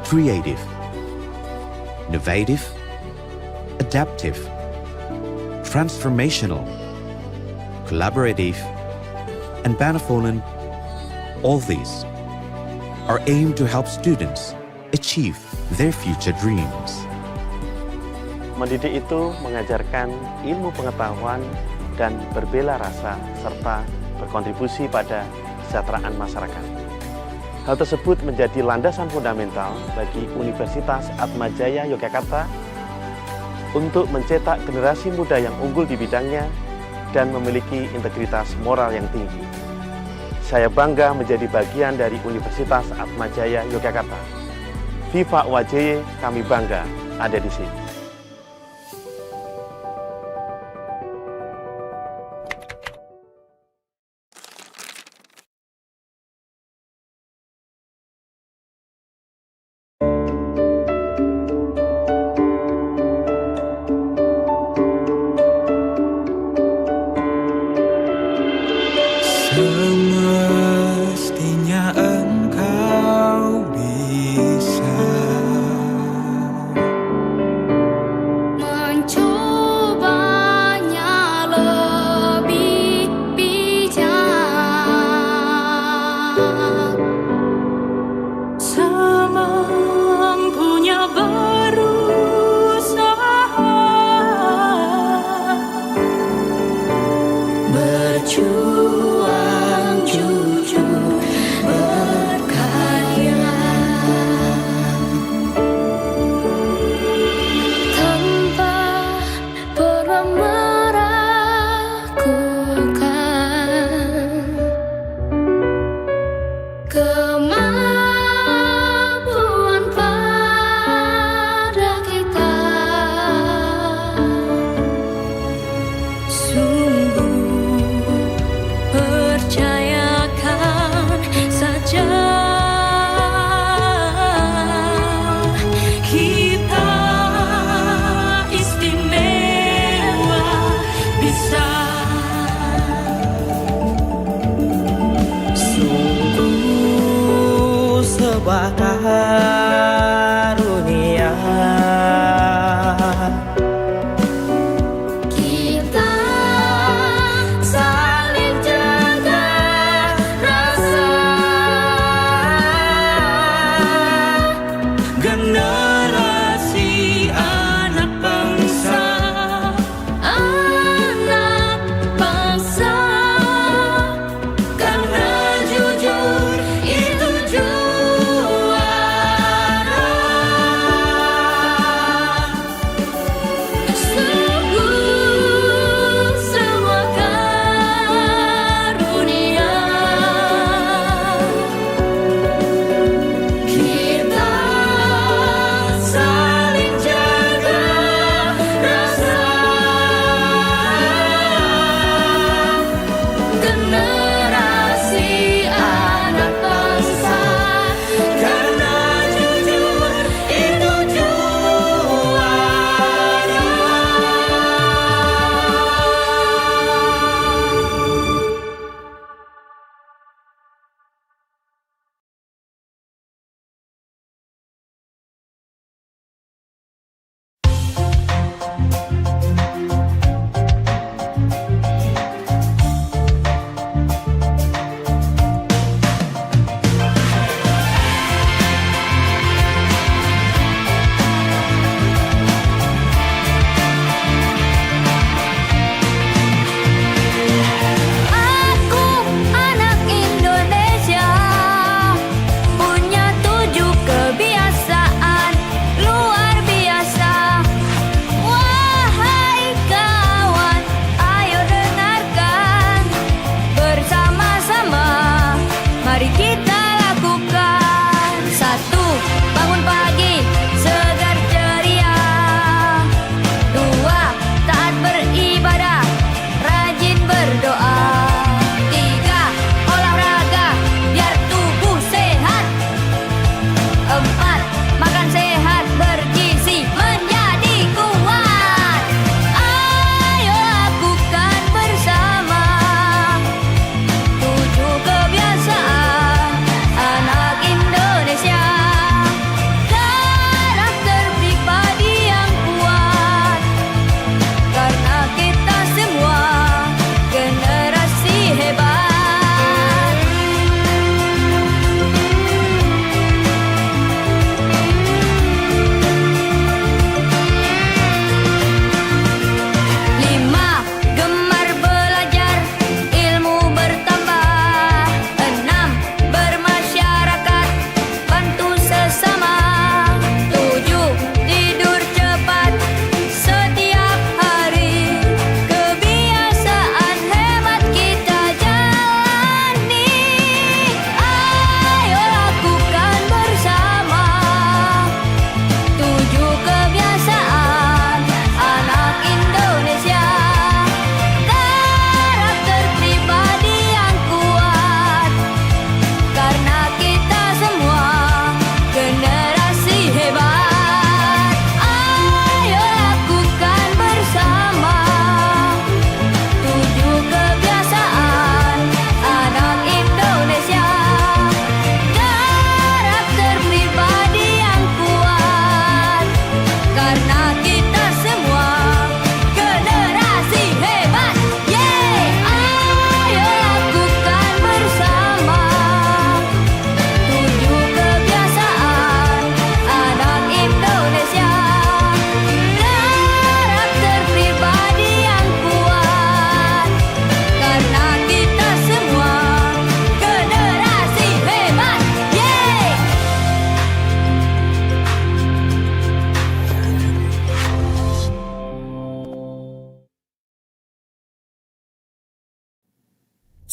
creative, innovative, adaptive, transformational, collaborative, and benevolent. All these are aimed to help students achieve their future dreams. Mendidik itu mengajarkan ilmu pengetahuan dan berbela rasa serta berkontribusi pada kesejahteraan masyarakat. Hal tersebut menjadi landasan fundamental bagi Universitas Atmajaya Yogyakarta untuk mencetak generasi muda yang unggul di bidangnya dan memiliki integritas moral yang tinggi. Saya bangga menjadi bagian dari Universitas Atmajaya Yogyakarta. Viva UAJ, kami bangga ada di sini. Semestinya engkau bisa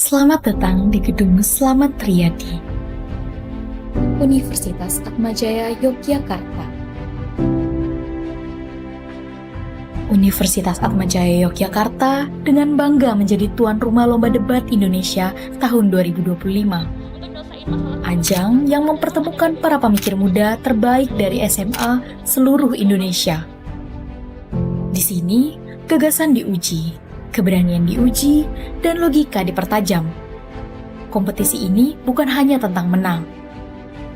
Selamat datang di Gedung Slamet Riyadi, Universitas Atmajaya Yogyakarta. Universitas Atmajaya Yogyakarta dengan bangga menjadi tuan rumah Lomba Debat Indonesia tahun 2025. Ajang yang mempertemukan para pemikir muda terbaik dari SMA seluruh Indonesia. Di sini, gagasan diuji, keberanian diuji, dan logika dipertajam. Kompetisi ini bukan hanya tentang menang,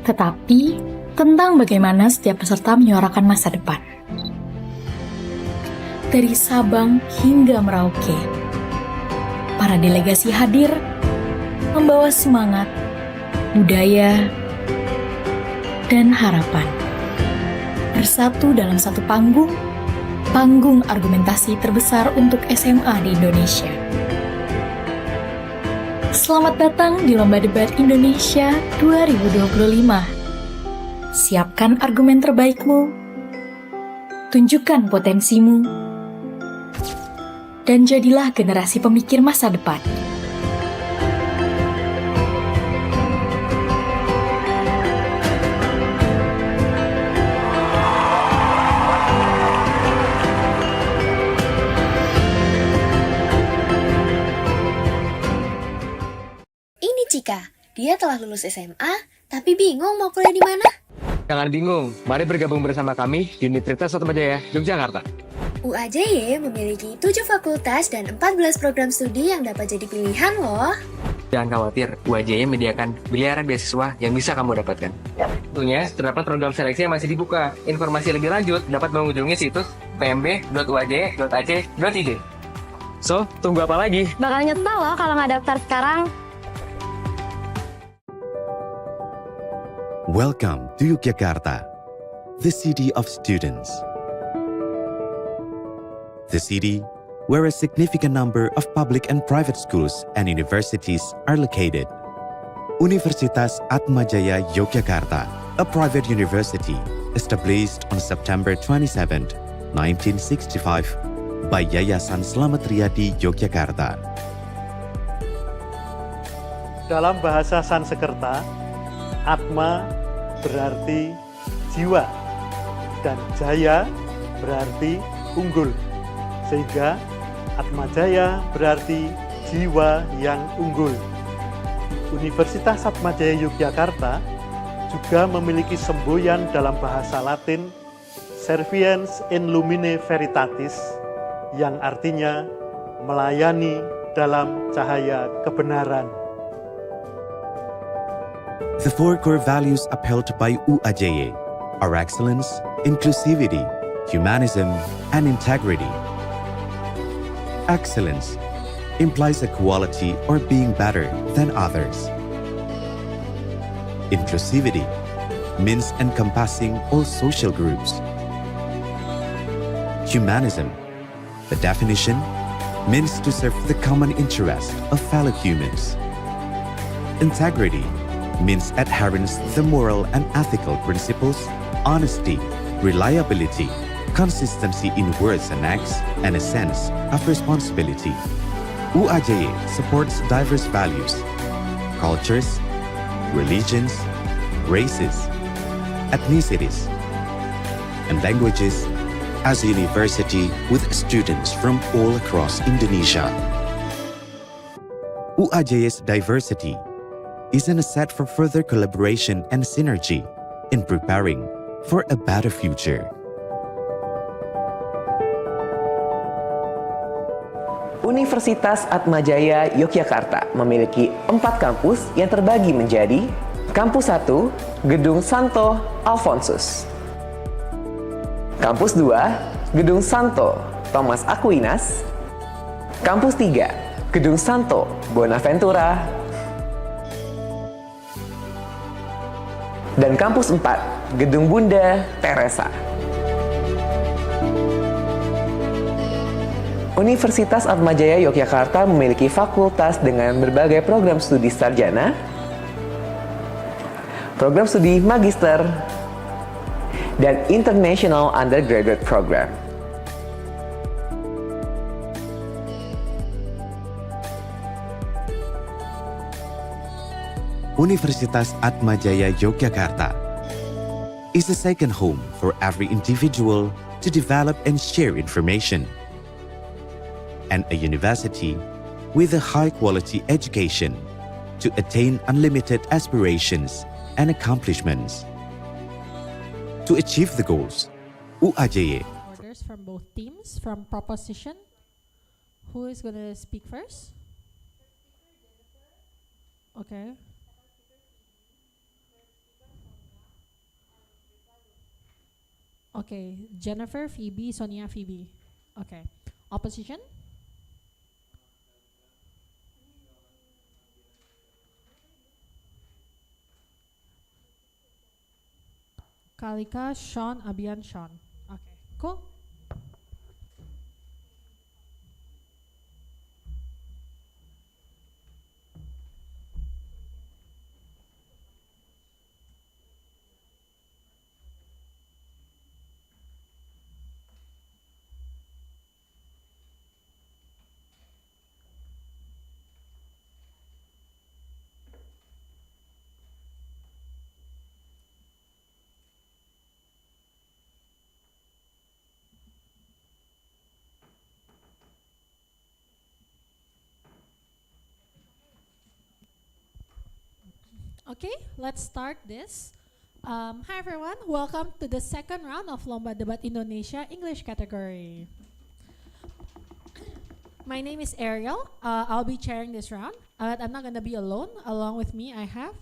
tetapi tentang bagaimana setiap peserta menyuarakan masa depan. Dari Sabang hingga Merauke, para delegasi hadir membawa semangat, budaya, dan harapan. Bersatu dalam satu panggung argumentasi terbesar untuk SMA di Indonesia. Selamat datang di Lomba Debat Indonesia 2025. Siapkan argumen terbaikmu, tunjukkan potensimu, dan jadilah generasi pemikir masa depan. Cika, dia telah lulus SMA, tapi bingung mau kuliah di mana? Jangan bingung, mari bergabung bersama kami di Universitas Atmajaya Yogyakarta. UAJY memiliki 7 fakultas dan 14 program studi yang dapat jadi pilihan loh. Jangan khawatir, UAJY menyediakan miliaran beasiswa yang bisa kamu dapatkan. Tentunya, terdapat program seleksi yang masih dibuka. Informasi lebih lanjut dapat mengunjungi situs pmb.uajy.ac.id. So, tunggu apa lagi? Bakal nyesel loh kalau nggak daftar sekarang. Welcome to Yogyakarta, the city of students. The city where a significant number of public and private schools and universities are located. Universitas Atmajaya Yogyakarta, a private university established on September 27, 1965 by Yayasan Slamet Riyadi Yogyakarta. Dalam bahasa Sanskerta, Atma berarti jiwa dan Jaya berarti unggul, sehingga Atmajaya berarti jiwa yang unggul. Universitas Atmajaya Yogyakarta juga memiliki semboyan dalam bahasa Latin Serviens in Lumine Veritatis, yang artinya melayani dalam cahaya kebenaran. The four core values upheld by UAJY are excellence, inclusivity, humanism, and integrity. Excellence implies equality or being better than others. Inclusivity means encompassing all social groups. Humanism, the definition, means to serve the common interest of fellow humans. Integrity means adherence to the moral and ethical principles, honesty, reliability, consistency in words and acts, and a sense of responsibility. UAJY supports diverse values, cultures, religions, races, ethnicities, and languages as a university with students from all across Indonesia. UAJY's diversity is an asset for further collaboration and synergy in preparing for a better future. Universitas Atmajaya Yogyakarta memiliki 4 kampus yang terbagi menjadi Kampus 1, Gedung Santo Alfonsus. Kampus 2, Gedung Santo Thomas Aquinas. Kampus 3, Gedung Santo Bonaventura. Dan Kampus 4, Gedung Bunda Teresa. Universitas Atmajaya Yogyakarta memiliki fakultas dengan berbagai program studi sarjana, program studi magister, dan international undergraduate program. Universitas Atmajaya Yogyakarta is a second home for every individual to develop and share information, and a university with a high-quality education to attain unlimited aspirations and accomplishments. To achieve the goals, UAJY Orders from both teams. From proposition, who is going to speak first? Okay. Okay, Jennifer, Phoebe, Sonia, Phoebe. Okay. Opposition? Kalika, Sean, Abian, Sean. Okay, cool. Okay, let's start this. Hi everyone, welcome to the second round of Lomba Debat Indonesia English category. My name is Ariel. I'll be chairing this round. I'm not going to be alone. Along with me, I have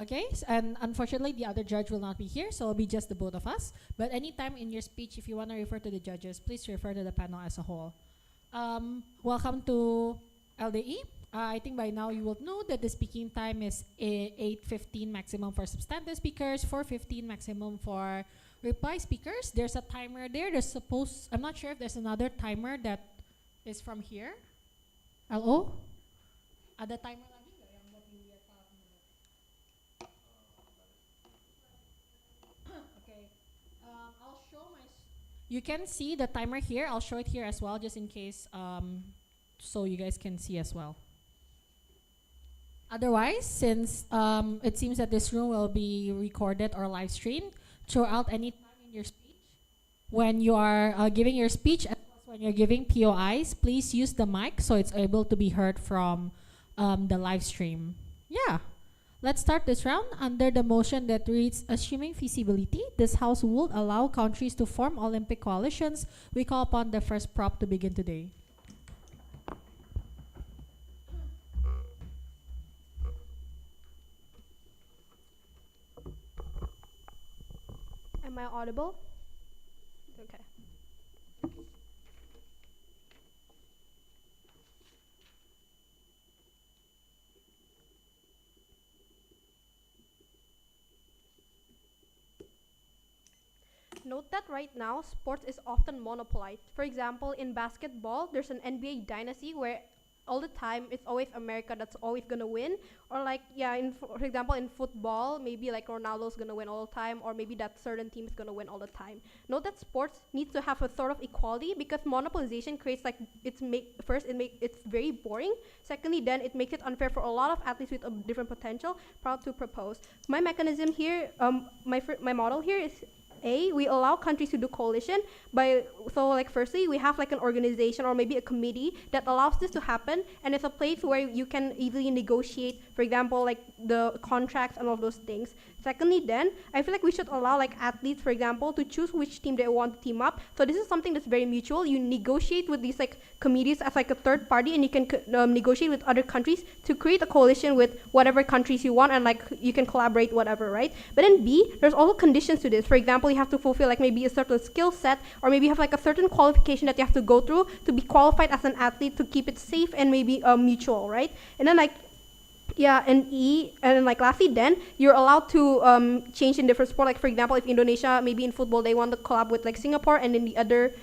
okay, and unfortunately the other judge will not be here, so it'll be just the both of us. But anytime in your speech, if you want to refer to the judges, please refer to the panel as a whole. Welcome to LDE. I think by now you will know that the speaking time is 8:15 maximum for substantive speakers, 4:15 maximum for reply speakers. There's a timer there. I'm not sure if there's another timer that is from here. LO? Ada timer lagi nggak yang buat dilihat saat menit? Okay. I'll show you can see the timer here. I'll show it here as well, just in case, so you guys can see as well. Otherwise, since it seems that this room will be recorded or live streamed, throughout any time in your speech, when you are giving your speech, as well as when you're giving POIs, please use the mic so it's able to be heard from the live stream. Yeah. Let's start this round under the motion that reads, assuming feasibility, this House would allow countries to form Olympic coalitions. We call upon the first prop to begin today. Am I audible? Okay. Note that right now, sports is often monopolized. For example, in basketball, there's an NBA dynasty where all the time it's always America that's always gonna win, or like for example in football maybe like Ronaldo's gonna win all the time, or maybe that certain team is gonna win all the time. Note that sports needs to have a sort of equality, because monopolization creates like it's very boring. Secondly, then it makes it unfair for a lot of athletes with a different potential. Proud to propose my mechanism here. My model here is we allow countries to do coalition firstly we have like an organization or maybe a committee that allows this to happen, and it's a place where you can easily negotiate, for example, like the contracts and all those things. Secondly, then I feel like we should allow like athletes, for example, to choose which team they want to team up. So this is something that's very mutual. You negotiate with these like committees as like a third party, and you can negotiate with other countries to create a coalition with whatever countries you want, and like you can collaborate whatever, right? But in B, there's also conditions to this. For example, you have to fulfill like maybe a certain skill set, or maybe you have like a certain qualification that you have to go through to be qualified as an athlete, to keep it safe and maybe mutual, right? And then like and E, and then like lastly, then you're allowed to change in different sport. Like for example, if Indonesia maybe in football they want to collab with like Singapore, and in the other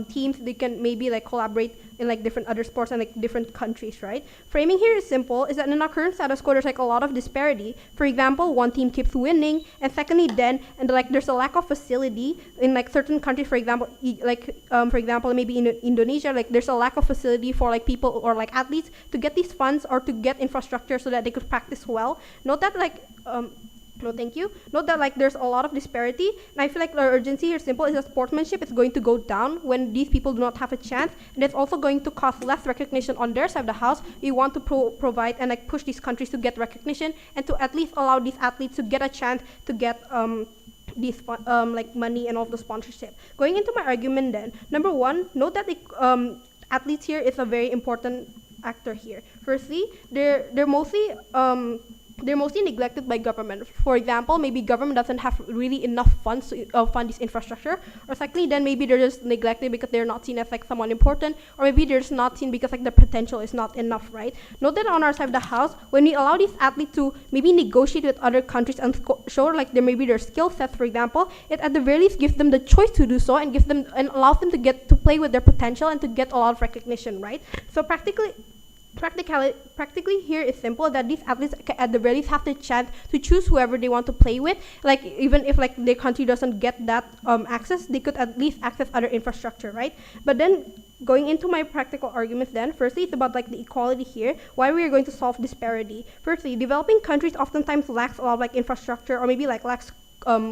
teams, they can maybe like collaborate in like different other sports and like different countries, right? Framing here is simple, is that in our current status quo, there's like a lot of disparity. For example, one team keeps winning, and secondly then, and like there's a lack of facility in like certain countries, for example, for example, maybe in Indonesia, like there's a lack of facility for like people or like athletes to get these funds or to get infrastructure so that they could practice well. Note that like, no, thank you. Note that like there's a lot of disparity, and I feel like the urgency here simple is that sportsmanship is going to go down when these people do not have a chance, and it's also going to cause less recognition on their side of the house. We want to provide and like push these countries to get recognition and to at least allow these athletes to get a chance to get these like money and all the sponsorship. Going into my argument then, number one, note that athletes here is a very important actor here. Firstly, they're mostly neglected by government. For example, maybe government doesn't have really enough funds to fund this infrastructure. Or secondly, then maybe they're just neglected because they're not seen as like someone important, or maybe they're just not seen because like the potential is not enough, right? Note that on our side of the house, when we allow these athletes to maybe negotiate with other countries and show like their skill sets, for example, it at the very least gives them the choice to do so and gives them and allows them to get to play with their potential and to get a lot of recognition, right? So practically here it's simple that these athletes at the very least have the chance to choose whoever they want to play with. Like even if like their country doesn't get that access, they could at least access other infrastructure, right? But then going into my practical arguments then, firstly it's about like the equality here, why we are going to solve disparity. Firstly, developing countries oftentimes lacks a lot of like infrastructure or maybe like lacks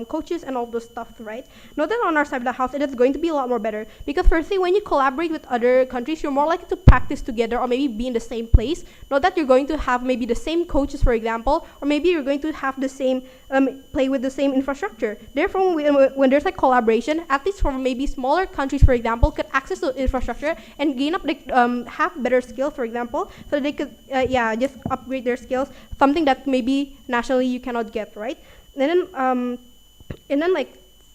coaches and all those stuff, right? Note that on our side of the house, it is going to be a lot more better because firstly, when you collaborate with other countries, you're more likely to practice together or maybe be in the same place. Note that you're going to have maybe the same coaches, for example, or maybe you're going to have the same play with the same infrastructure. Therefore, when there's like collaboration, athletes from maybe smaller countries, for example, could access the infrastructure and gain up like have better skills, for example, so they could just upgrade their skills, something that maybe nationally you cannot get, right? And then like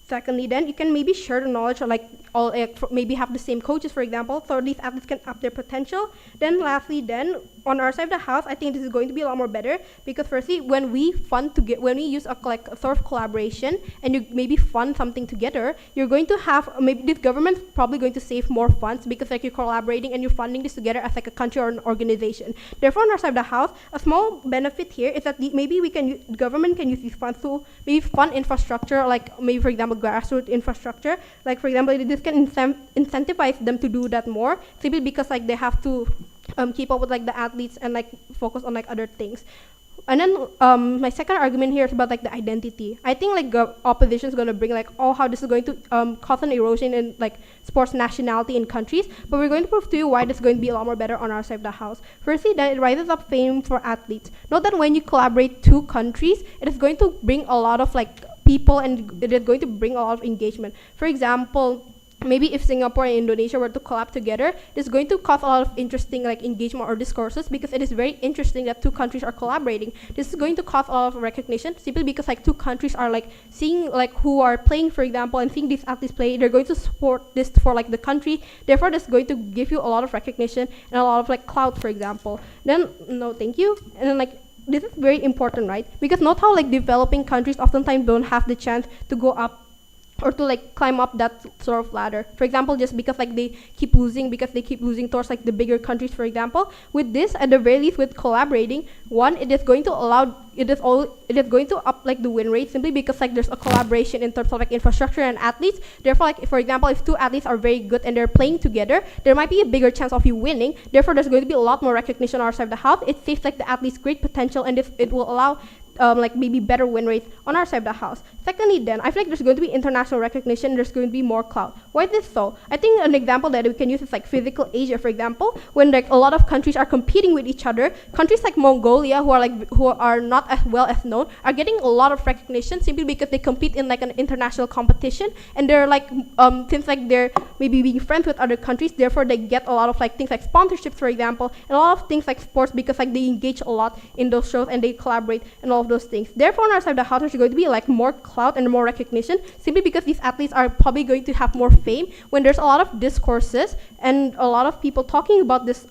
secondly, then you can maybe share the knowledge or like all maybe have the same coaches, for example, so these athletes can up their potential. Then lastly, then on our side of the house, I think this is going to be a lot more better because firstly, when we use a sort of collaboration and you maybe fund something together, you're going to have maybe this government's probably going to save more funds because like you're collaborating and you're funding this together as like a country or an organization. Therefore, on our side of the house, a small benefit here is that maybe government can use these funds to maybe fund infrastructure, like maybe for example grassroots infrastructure. Like for example, this can incentivize them to do that more simply because like they have to keep up with like the athletes and like focus on like other things. And then my second argument here is about like the identity. I think like opposition is going to bring like how this is going to cause an erosion in like sports nationality in countries, but we're going to prove to you why this is going to be a lot more better on our side of the house. Firstly, then it rises up fame for athletes. Note that when you collaborate two countries, it is going to bring a lot of like people and it is going to bring a lot of engagement. For example, maybe if Singapore and Indonesia were to collab together, this is going to cause a lot of interesting like engagement or discourses because it is very interesting that two countries are collaborating. This is going to cause a lot of recognition simply because like two countries are like seeing like who are playing, for example, and seeing these athletes play. They're going to support this for like the country. Therefore, this is going to give you a lot of recognition and a lot of like clout, for example. Then no, thank you. And then like this is very important, right? Because note how like developing countries oftentimes don't have the chance to go up or to like climb up that sort of ladder. For example, just because like they keep losing towards like the bigger countries, for example. With this, at the very least, with collaborating, one, it is going to up like the win rate simply because like there's a collaboration in terms of like infrastructure and athletes. Therefore, like for example, if two athletes are very good and they're playing together, there might be a bigger chance of you winning. Therefore, there's going to be a lot more recognition on our side of the house. It saves like the athletes' great potential, and it will allow like maybe better win rates on our side of the house. Secondly, then I feel like there's going to be international recognition. There's going to be more clout. Why is this so? I think an example that we can use is like physical Asia, for example, when like a lot of countries are competing with each other. Countries like Mongolia, who are not as well as known, are getting a lot of recognition simply because they compete in like an international competition, and they're like since like they're maybe being friends with other countries, therefore they get a lot of like things like sponsorships, for example, and a lot of things like sports because like they engage a lot in those shows and they collaborate and all of those things. Therefore, on our side of the house, there's going to be like more clout and more recognition simply because these athletes are probably going to have more fame when there's a lot of discourses and a lot of people talking about this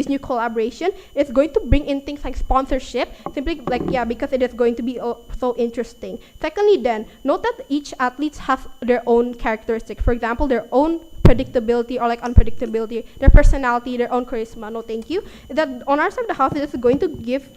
new collaboration. It's going to bring in things like sponsorship simply like because it is going to be so interesting. Secondly, then note that each athlete has their own characteristics. For example, their own predictability or like unpredictability, their personality, their own charisma. No, thank you. That on our side of the house, it is going to give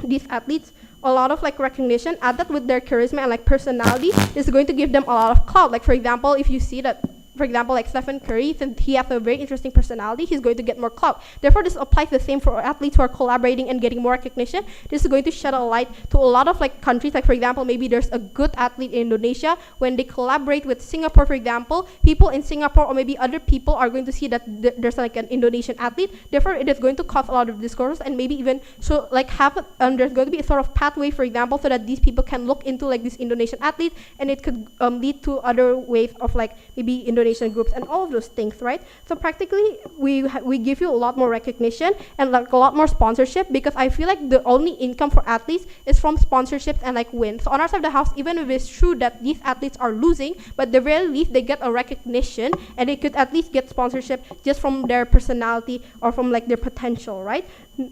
these athletes a lot of like recognition. Add that with their charisma and like personality, this is going to give them a lot of clout. Like for example, if you see that, for example, like Stephen Curry, since he has a very interesting personality, he's going to get more clout. Therefore, this applies the same for athletes who are collaborating and getting more recognition. This is going to shed a light to a lot of like countries. Like for example, maybe there's a good athlete in Indonesia. When they collaborate with Singapore, for example, people in Singapore or maybe other people are going to see that there's like an Indonesian athlete. Therefore, it is going to cause a lot of discourse and maybe even so like there's going to be a sort of pathway, for example, so that these people can look into like this Indonesian athlete, and it could lead to other ways of like maybe Indonesian groups and all of those things, right? So practically, we give you a lot more recognition and like a lot more sponsorship, because I feel like the only income for athletes is from sponsorships and like wins. So on our side of the house, even if it's true that these athletes are losing, but at the very least they get a recognition and they could at least get sponsorship just from their personality or from like their potential, right?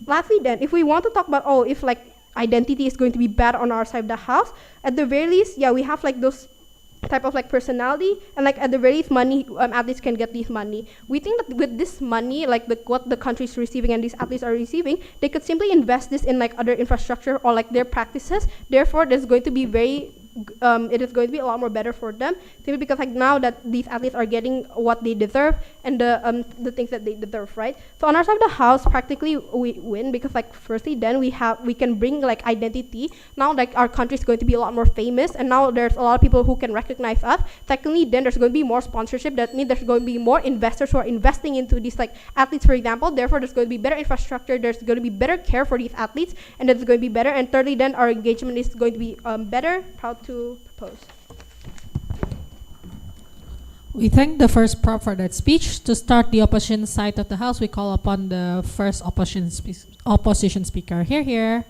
Lastly, then, if we want to talk about if like identity is going to be bad on our side of the house, at the very least, yeah, we have like those type of like personality, and like at the very least money, athletes can get this money. We think that with this money, like what the country is receiving and these athletes are receiving, they could simply invest this in like other infrastructure or like their practices. Therefore, there's going to be it is going to be a lot more better for them, simply because like now that these athletes are getting what they deserve and the things that they deserve, right? So on our side of the house, practically we win, because like firstly, then we can bring like identity. Now like our country is going to be a lot more famous, and now there's a lot of people who can recognize us. Secondly, then there's going to be more sponsorship. That means there's going to be more investors who are investing into these like athletes, for example. Therefore, there's going to be better infrastructure, there's going to be better care for these athletes, and it's going to be better. And thirdly, then our engagement is going to be better. Proud to propose. We thank the first prop for that speech. To start the opposition side of the house, we call upon the first opposition speaker. Here.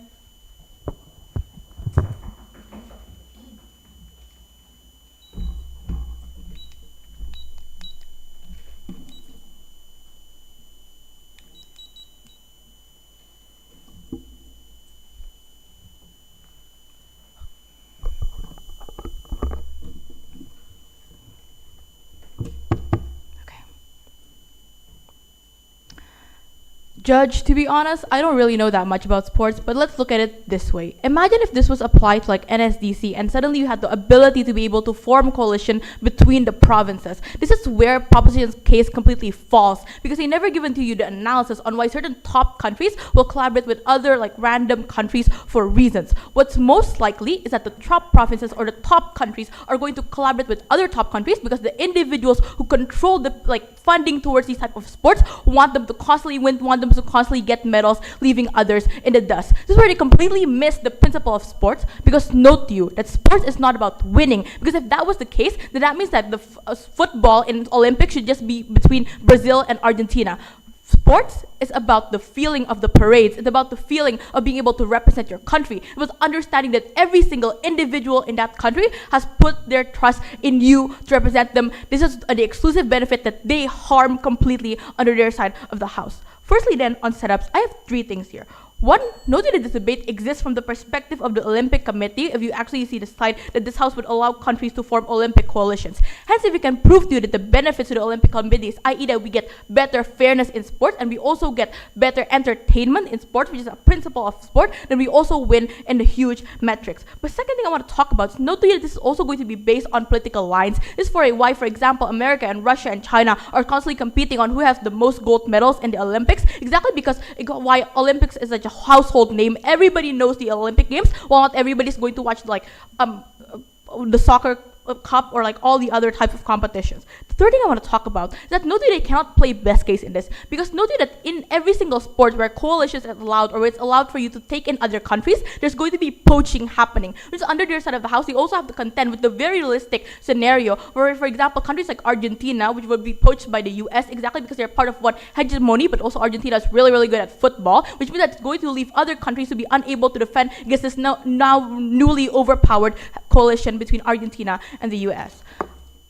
Judge, to be honest, I don't really know that much about sports, but let's look at it this way. Imagine if this was applied to like NSDC and suddenly you had the ability to be able to form coalition between the provinces. This is where Proposition's case completely falls, because they never given to you the analysis on why certain top countries will collaborate with other like random countries for reasons. What's most likely is that the top provinces or the top countries are going to collaborate with other top countries because the individuals who control the like funding towards these type of sports want them to constantly win, want them to constantly get medals, leaving others in the dust. This is where they completely miss the principle of sports, because note to you that sports is not about winning, because if that was the case, then that means that the football in Olympics should just be between Brazil and Argentina. Sports is about the feeling of the parades. It's about the feeling of being able to represent your country. It was understanding that every single individual in that country has put their trust in you to represent them. This is the exclusive benefit that they harm completely under their side of the house. Firstly then, on setups, I have 3 things here. One, noted that this debate exists from the perspective of the Olympic Committee. If you actually see the slide, that this house would allow countries to form Olympic coalitions. Hence, if we can prove to you that the benefits to the Olympic committees, i.e. that we get better fairness in sports and we also get better entertainment in sports, which is a principle of sport, then we also win in the huge metrics. But second thing I want to talk about is note to you that this is also going to be based on political lines. This is why, for example, America and Russia and China are constantly competing on who has the most gold medals in the Olympics, exactly because why Olympics is such a household name. Everybody knows the Olympic Games, while not everybody's going to watch like the soccer cup or like all the other types of competitions. The third thing I want to talk about is that note that they cannot play best case in this, because note that in every single sport where coalitions is allowed or it's allowed for you to take in other countries, there's going to be poaching happening. Which is under their side of the house, they also have to contend with the very realistic scenario where, for example, countries like Argentina, which would be poached by the US exactly because they're part of one hegemony, but also Argentina is really, really good at football, which means that it's going to leave other countries to be unable to defend against this now newly overpowered coalition between Argentina and the US.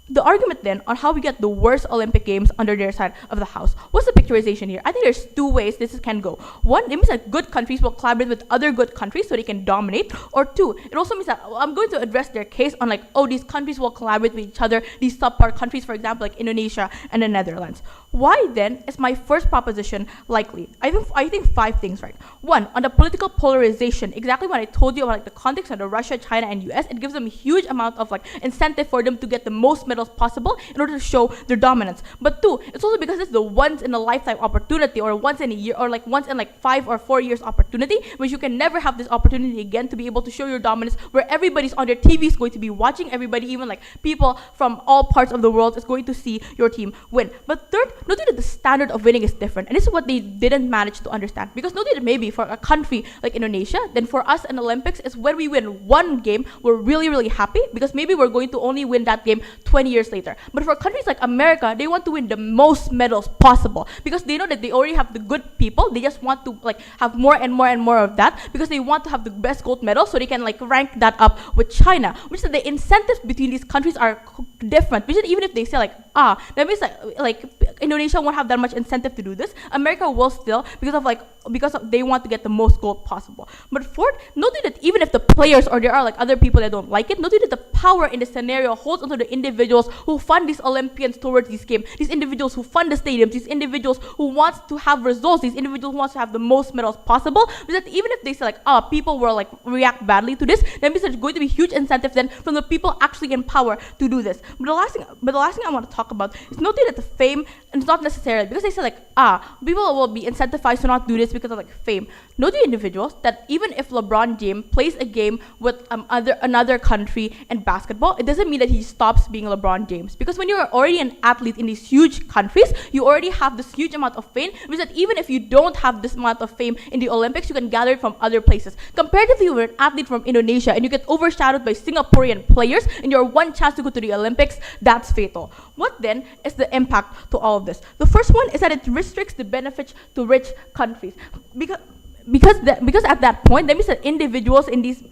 The argument then on how we get the worst Olympic Games under their side of the house. What's the picturization here? I think there's two ways can go. One, it means that good countries will collaborate with other good countries so they can dominate. Or two, it also means that I'm going to address their case on like, oh, these countries will collaborate with each other, these subpar countries, for example, like Indonesia and the Netherlands. Why then is my first proposition likely? I think 5 things, right? One, on the political polarization, exactly what I told you about like the context of the Russia, China, and US, it gives them a huge amount of like incentive for them to get the most medals possible in order to show their dominance. But two, it's also because it's the once in a lifetime opportunity, or once in a year, or like once in like 5 or 4 years opportunity, which you can never have this opportunity again to be able to show your dominance, where everybody's on their TV is going to be watching, everybody, even like people from all parts of the world is going to see your team win. But third, notice that the standard of winning is different, and this is what they didn't manage to understand. Because notice that maybe for a country like Indonesia, then for us in Olympics is when we win one game, we're really, really happy because maybe we're going to only win that game 20 years later. But for countries like America, they want to win the most medals possible because they know that they already have the good people. They just want to like have more and more and more of that because they want to have the best gold medal so they can like rank that up with China. Which is the incentives between these countries are different. Which is even if they say like, that means like Indonesia won't have that much incentive to do this. America will still because they want to get the most gold possible. But fourth, notice that even if the players or there are like other people that don't like it, notice that the power in the scenario holds onto the individuals who fund these Olympians towards these games, these individuals who fund the stadiums, these individuals who want to have results, these individuals who want to have the most medals possible. Because even if they say like, people will like react badly to this, that means there's going to be huge incentive then from the people actually in power to do this. But the last thing I want to talk about is notice that the fame, and it's not necessarily because they say like, people will be incentivized to not do this because of like fame. Know the individuals that even if LeBron James plays a game with another country in basketball, it doesn't mean that he stops being LeBron James. Because when you're already an athlete in these huge countries, you already have this huge amount of fame, which that even if you don't have this amount of fame in the Olympics, you can gather it from other places. Comparatively, you're an athlete from Indonesia and you get overshadowed by Singaporean players and your one chance to go to the Olympics, that's fatal. What then is the impact to all of this? The first one is that it restricts the benefits to rich countries. Because at that point, that means that individuals in these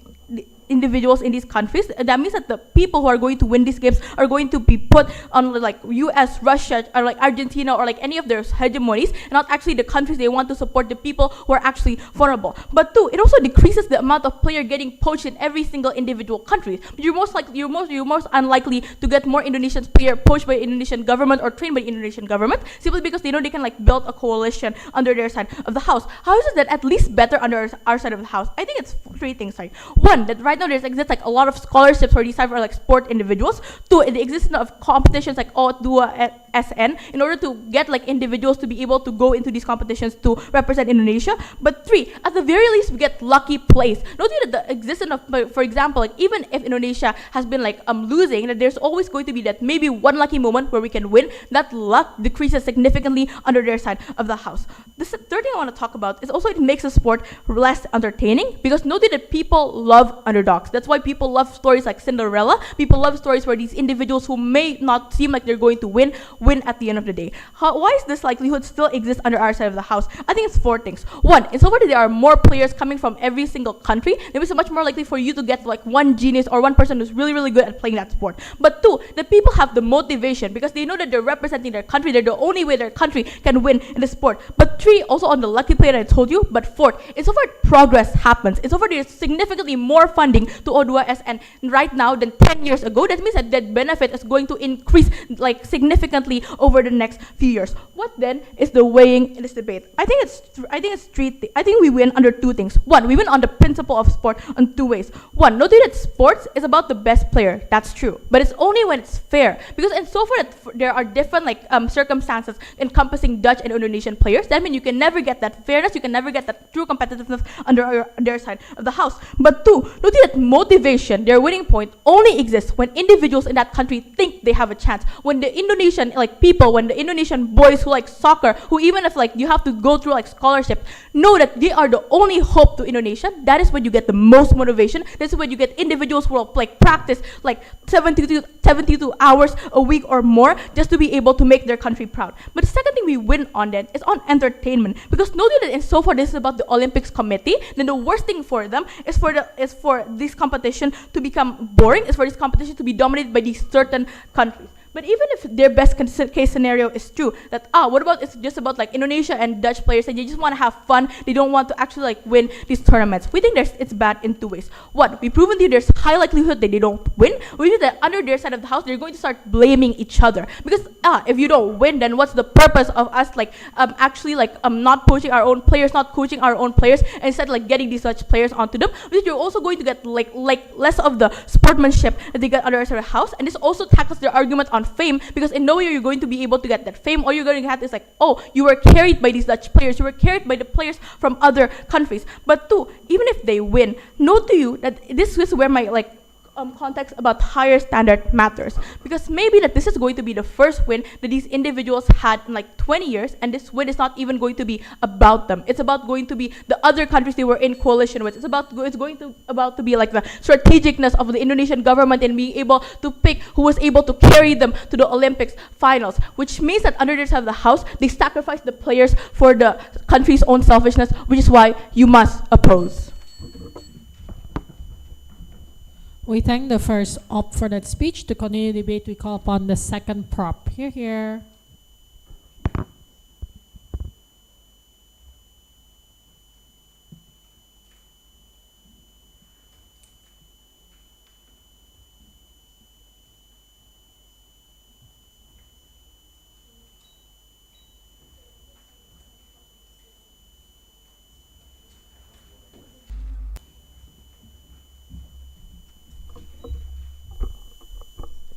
countries, that means that the people who are going to win these games are going to be put on like US, Russia, or like Argentina, or like any of their hegemonies, and not actually the countries they want to support, the people who are actually vulnerable. But two, it also decreases the amount of player getting poached in every single individual country. You're most unlikely to get more Indonesian player poached by Indonesian government or trained by Indonesian government, simply because they know they can like build a coalition under their side of the house. How is it that at least better under our side of the house? I think it's 3 things, right? One, that right now there exists like a lot of scholarships for these type of like sport individuals. Two, the existence of competitions like O2 SN in order to get like individuals to be able to go into these competitions to represent Indonesia. But 3, at the very least, we get lucky plays. Notice that the existence of, for example, like even if Indonesia has been like losing, that there's always going to be that maybe one lucky moment where we can win. That luck decreases significantly under their side of the house. The third thing I want to talk about is also it makes the sport less entertaining because notice that people love underdogs. That's why people love stories like Cinderella. People love stories where these individuals who may not seem like they're going to win at the end of the day. Why is this likelihood still exist under our side of the house? I think it's 4 things. One, it's over that there are more players coming from every single country. It is much more likely for you to get like one genius or one person who's really, really good at playing that sport. But 2, the people have the motivation because they know that they're representing their country. They're the only way their country can win in the sport. But 3, also on the lucky player that I told you. But 4, it's over progress happens. It's over there's significantly more funding to O2SN right now than 10 years ago. That means that that benefit is going to increase like significantly over the next few years. What then is the weighing in this debate? I think we win under 2 things. One, we win on the principle of sport in 2 ways. One, notice that sports is about the best player. That's true, but it's only when it's fair. Because in so far that there are different like circumstances encompassing Dutch and Indonesian players, that means you can never get that fairness. You can never get that true competitiveness under their side of the house. But 2, notice that motivation, their winning point, only exists when individuals in that country think they have a chance. When the Indonesian like people, when the Indonesian boys who like soccer, who even if like you have to go through like scholarship, know that they are the only hope to Indonesia, that is when you get the most motivation. This is when you get individuals who will like practice like 72 hours a week or more just to be able to make their country proud. But the second thing we win on then is on entertainment. Because notice that in so far this is about the Olympics committee, then the worst thing for them is for this competition to become boring, is for this competition to be dominated by these certain countries. But even if their best case scenario is true, that what about it's just about like Indonesia and Dutch players and they just want to have fun, they don't want to actually like win these tournaments. We think it's bad in two ways. One, we've proven to you there's high likelihood that they don't win. We think that under their side of the house, they're going to start blaming each other. Because if you don't win, then what's the purpose of us like actually like not coaching our own players, not coaching our own players, and instead like getting these such players onto them? Because you're also going to get like less of the sportsmanship that they get under their house, and this also tackles their argument on fame, because in no way you're going to be able to get that fame. All you're going to have is like, oh, you were carried by these Dutch players, you were carried by the players from other countries. But two, even if they win, note to you that this is where my like context about higher standard matters, because maybe that this is going to be the first win that these individuals had in like 20 years, and this win is not even going to be about them. It's about going to be the other countries they were in coalition with. It's going to be like the strategicness of the Indonesian government in being able to pick who was able to carry them to the Olympics finals, which means that under the side of the house they sacrifice the players for the country's own selfishness, which is why you must oppose. We thank the first op for that speech. To continue the debate, we call upon the second prop. Here.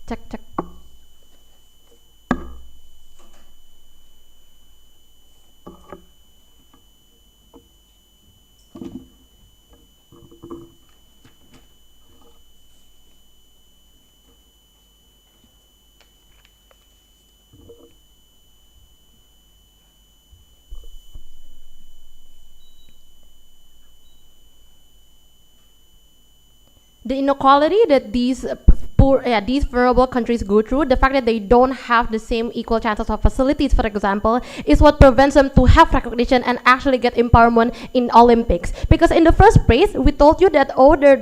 Check. The inequality that these vulnerable countries go through, the fact that they don't have the same equal chances of facilities, for example, is what prevents them to have recognition and actually get empowerment in Olympics. Because in the first place, we told you that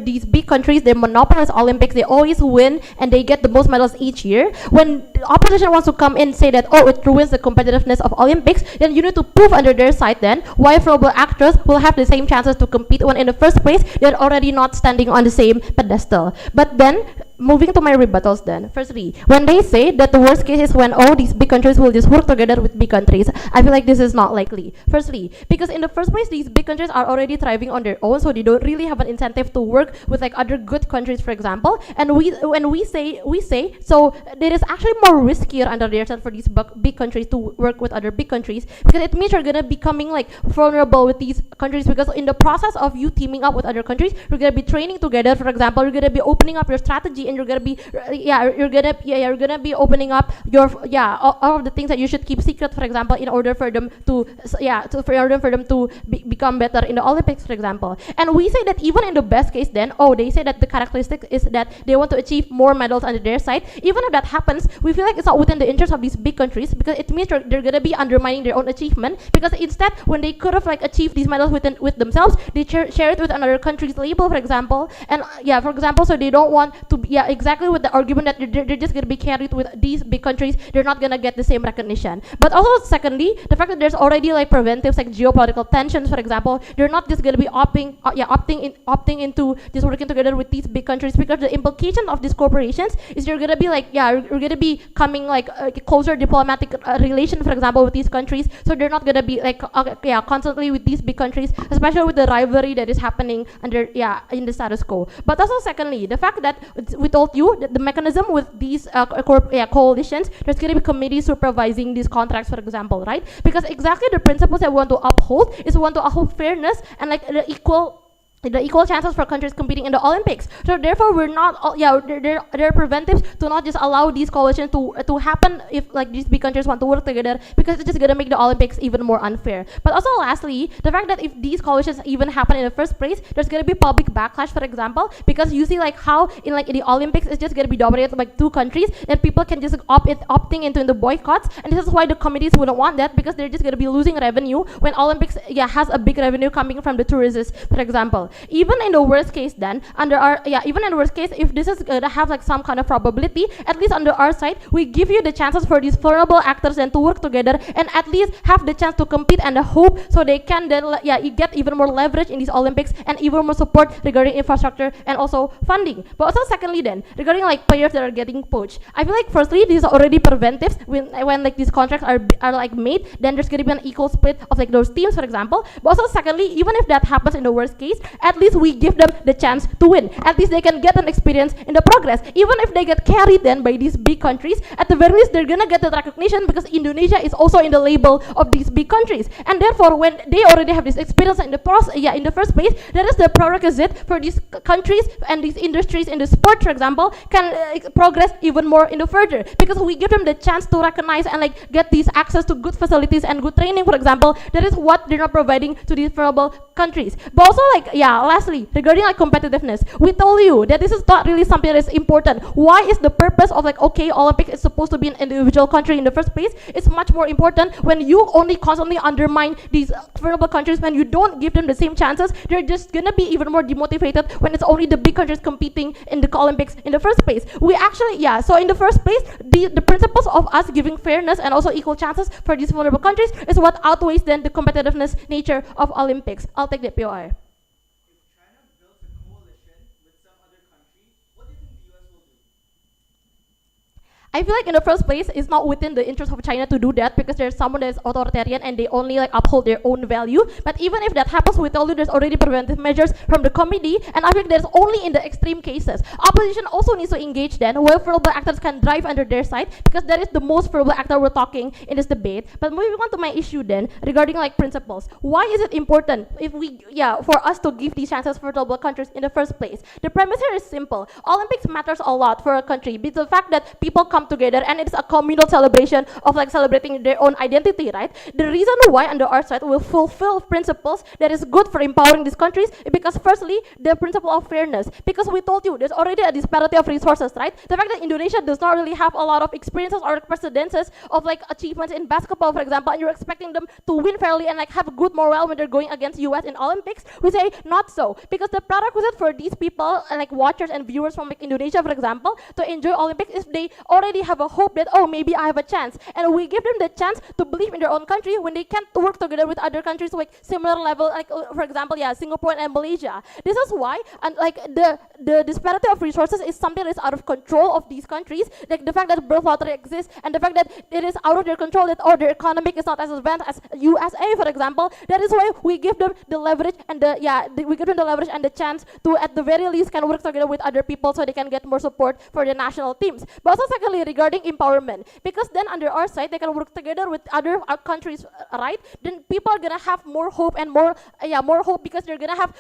these big countries, they monopolize Olympics, they always win and they get the most medals each year. When the opposition wants to come in and say that, it ruins the competitiveness of Olympics, then you need to prove under their side then why vulnerable actors will have the same chances to compete when in the first place they're already not standing on the same pedestal. But then, moving to my rebuttals then. Firstly, when they say that the worst case is when all these big countries will just work together with big countries, I feel like this is not likely. Firstly, because in the first place, these big countries are already thriving on their own, so they don't really have an incentive to work with like other good countries, for example. And when we say, so there is actually more riskier under their side for these big countries to work with other big countries, because it means you're gonna becoming like vulnerable with these countries, because in the process of you teaming up with other countries, you're gonna be training together, for example, you're gonna be opening up your strategy, and you're gonna be be opening up your all of the things that you should keep secret, for example, in order for them to become better in the Olympics, for example. And we say that even in the best case, then they say that the characteristic is that they want to achieve more medals under their side. Even if that happens, we feel like it's not within the interest of these big countries, because it means they're gonna be undermining their own achievement. Because instead, when they could have like achieved these medals with themselves, they share it with another country's label, for example. And for example, so they don't want to exactly with the argument that they're just going to be carried with these big countries, they're not going to get the same recognition. But also, secondly, the fact that there's already like preventives like geopolitical tensions, for example, they're not just going to be opting into just working together with these big countries, because the implication of these corporations is you're going to be like you're going to be coming like a closer diplomatic relation, for example, with these countries. So they're not going to be like constantly with these big countries, especially with the rivalry that is happening under in the status quo. But also, secondly, the fact that we told you that the mechanism with these coalitions, there's going to be committees supervising these contracts, for example, right? Because exactly the principles that we want to uphold is we want to uphold fairness and like the equal chances for countries competing in the Olympics. So therefore, we're not, there are preventives to not just allow these coalitions to happen if like these big countries want to work together, because it's just gonna make the Olympics even more unfair. But also, lastly, the fact that if these coalitions even happen in the first place, there's gonna be public backlash, for example, because you see like how in the Olympics it's just gonna be dominated by two countries, and people can just opting into the boycotts, and this is why the committees wouldn't want that, because they're just gonna be losing revenue when Olympics has a big revenue coming from the tourists, for example. example, even in the worst case then, even in the worst case, if this is gonna have like some kind of probability, at least under our side, we give you the chances for these vulnerable actors then to work together and at least have the chance to compete and the hope so they can then you get even more leverage in these Olympics and even more support regarding infrastructure and also funding. But also secondly then, regarding like players that are getting poached, I feel like firstly these are already preventives when like these contracts are like made, then there's gonna be an equal split of like those teams, for example. But also secondly, even if that happens in the worst case, at least we give them the chance to win. At least they can get an experience in the progress. Even if they get carried then by these big countries, at the very least they're gonna get the recognition because Indonesia is also in the label of these big countries. And therefore, when they already have this experience in the first place, that is the prerequisite for these countries and these industries in the sport, for example, can progress even more in the further, because we give them the chance to recognize and like get these access to good facilities and good training, for example. That is what they're not providing to these vulnerable countries. But also like lastly, regarding like competitiveness, we told you that this is not really something that is important. Why is the purpose of like, okay, Olympics is supposed to be an individual country in the first place? It's much more important when you only constantly undermine these vulnerable countries, when you don't give them the same chances. They're just gonna be even more demotivated when it's only the big countries competing in the Olympics in the first place. We actually, so in the first place, the principles of us giving fairness and also equal chances for these vulnerable countries is what outweighs then the competitiveness nature of Olympics. I'll take the POI. I feel like in the first place, it's not within the interest of China to do that, because there's someone that is authoritarian and they only like uphold their own value. But even if that happens, we told you there's already preventive measures from the committee, and I think there's only in the extreme cases. Opposition also needs to engage then, where vulnerable actors can drive under their side, because that is the most vulnerable actor we're talking in this debate. But moving on to my issue then, regarding like principles. Why is it important if we, for us to give these chances for vulnerable countries in the first place? The premise here is simple. Olympics matters a lot for a country, because the fact that people come together and it's a communal celebration of like celebrating their own identity, right? The reason why under our side will fulfill principles that is good for empowering these countries is because firstly, the principle of fairness, because we told you there's already a disparity of resources, right? The fact that Indonesia does not really have a lot of experiences or precedences of like achievements in basketball, for example, and you're expecting them to win fairly and like have a good morale when they're going against US in Olympics, we say not so, because the prerequisite for these people like watchers and viewers from like Indonesia, for example, to enjoy Olympics is they already have a hope that, oh, maybe I have a chance, and we give them the chance to believe in their own country when they can't work together with other countries like similar level, like for example, Singapore and Malaysia. This is why, and like the disparity of resources is something that is out of control of these countries, like the fact that birth lottery exists and the fact that it is out of their control, that their economic is not as advanced as USA, for example. That is why we give them the leverage and we give them the leverage and the chance to at the very least can work together with other people so they can get more support for their national teams. But also secondly, regarding empowerment, because then under our side they can work together with other countries, right? Then people are gonna have more hope and more hope, because they're gonna have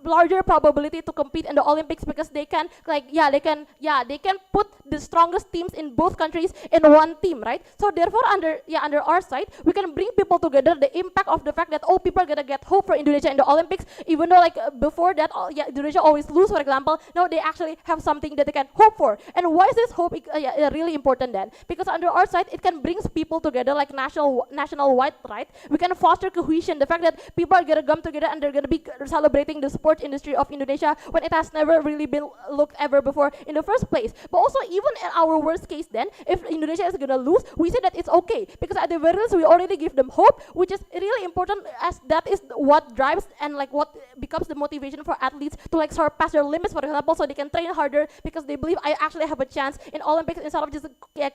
larger probability to compete in the Olympics, because they can they can put the strongest teams in both countries in one team, right? So therefore under our side we can bring people together. The impact of the fact that people are gonna get hope for Indonesia in the Olympics, even though before that Indonesia always lose, for example, now they actually have something that they can hope for. And why is this hope really important then? Because under our side it can bring people together like national wide, right? We can foster cohesion, the fact that people are gonna come together and they're gonna be celebrating the sports industry of Indonesia when it has never really been looked ever before in the first place. But also even in our worst case then, if Indonesia is gonna lose, we say that it's okay, because at the very least we already give them hope, which is really important, as that is what drives and like what becomes the motivation for athletes to like surpass their limits, for example, so they can train harder, because they believe I actually have a chance in Olympics instead of just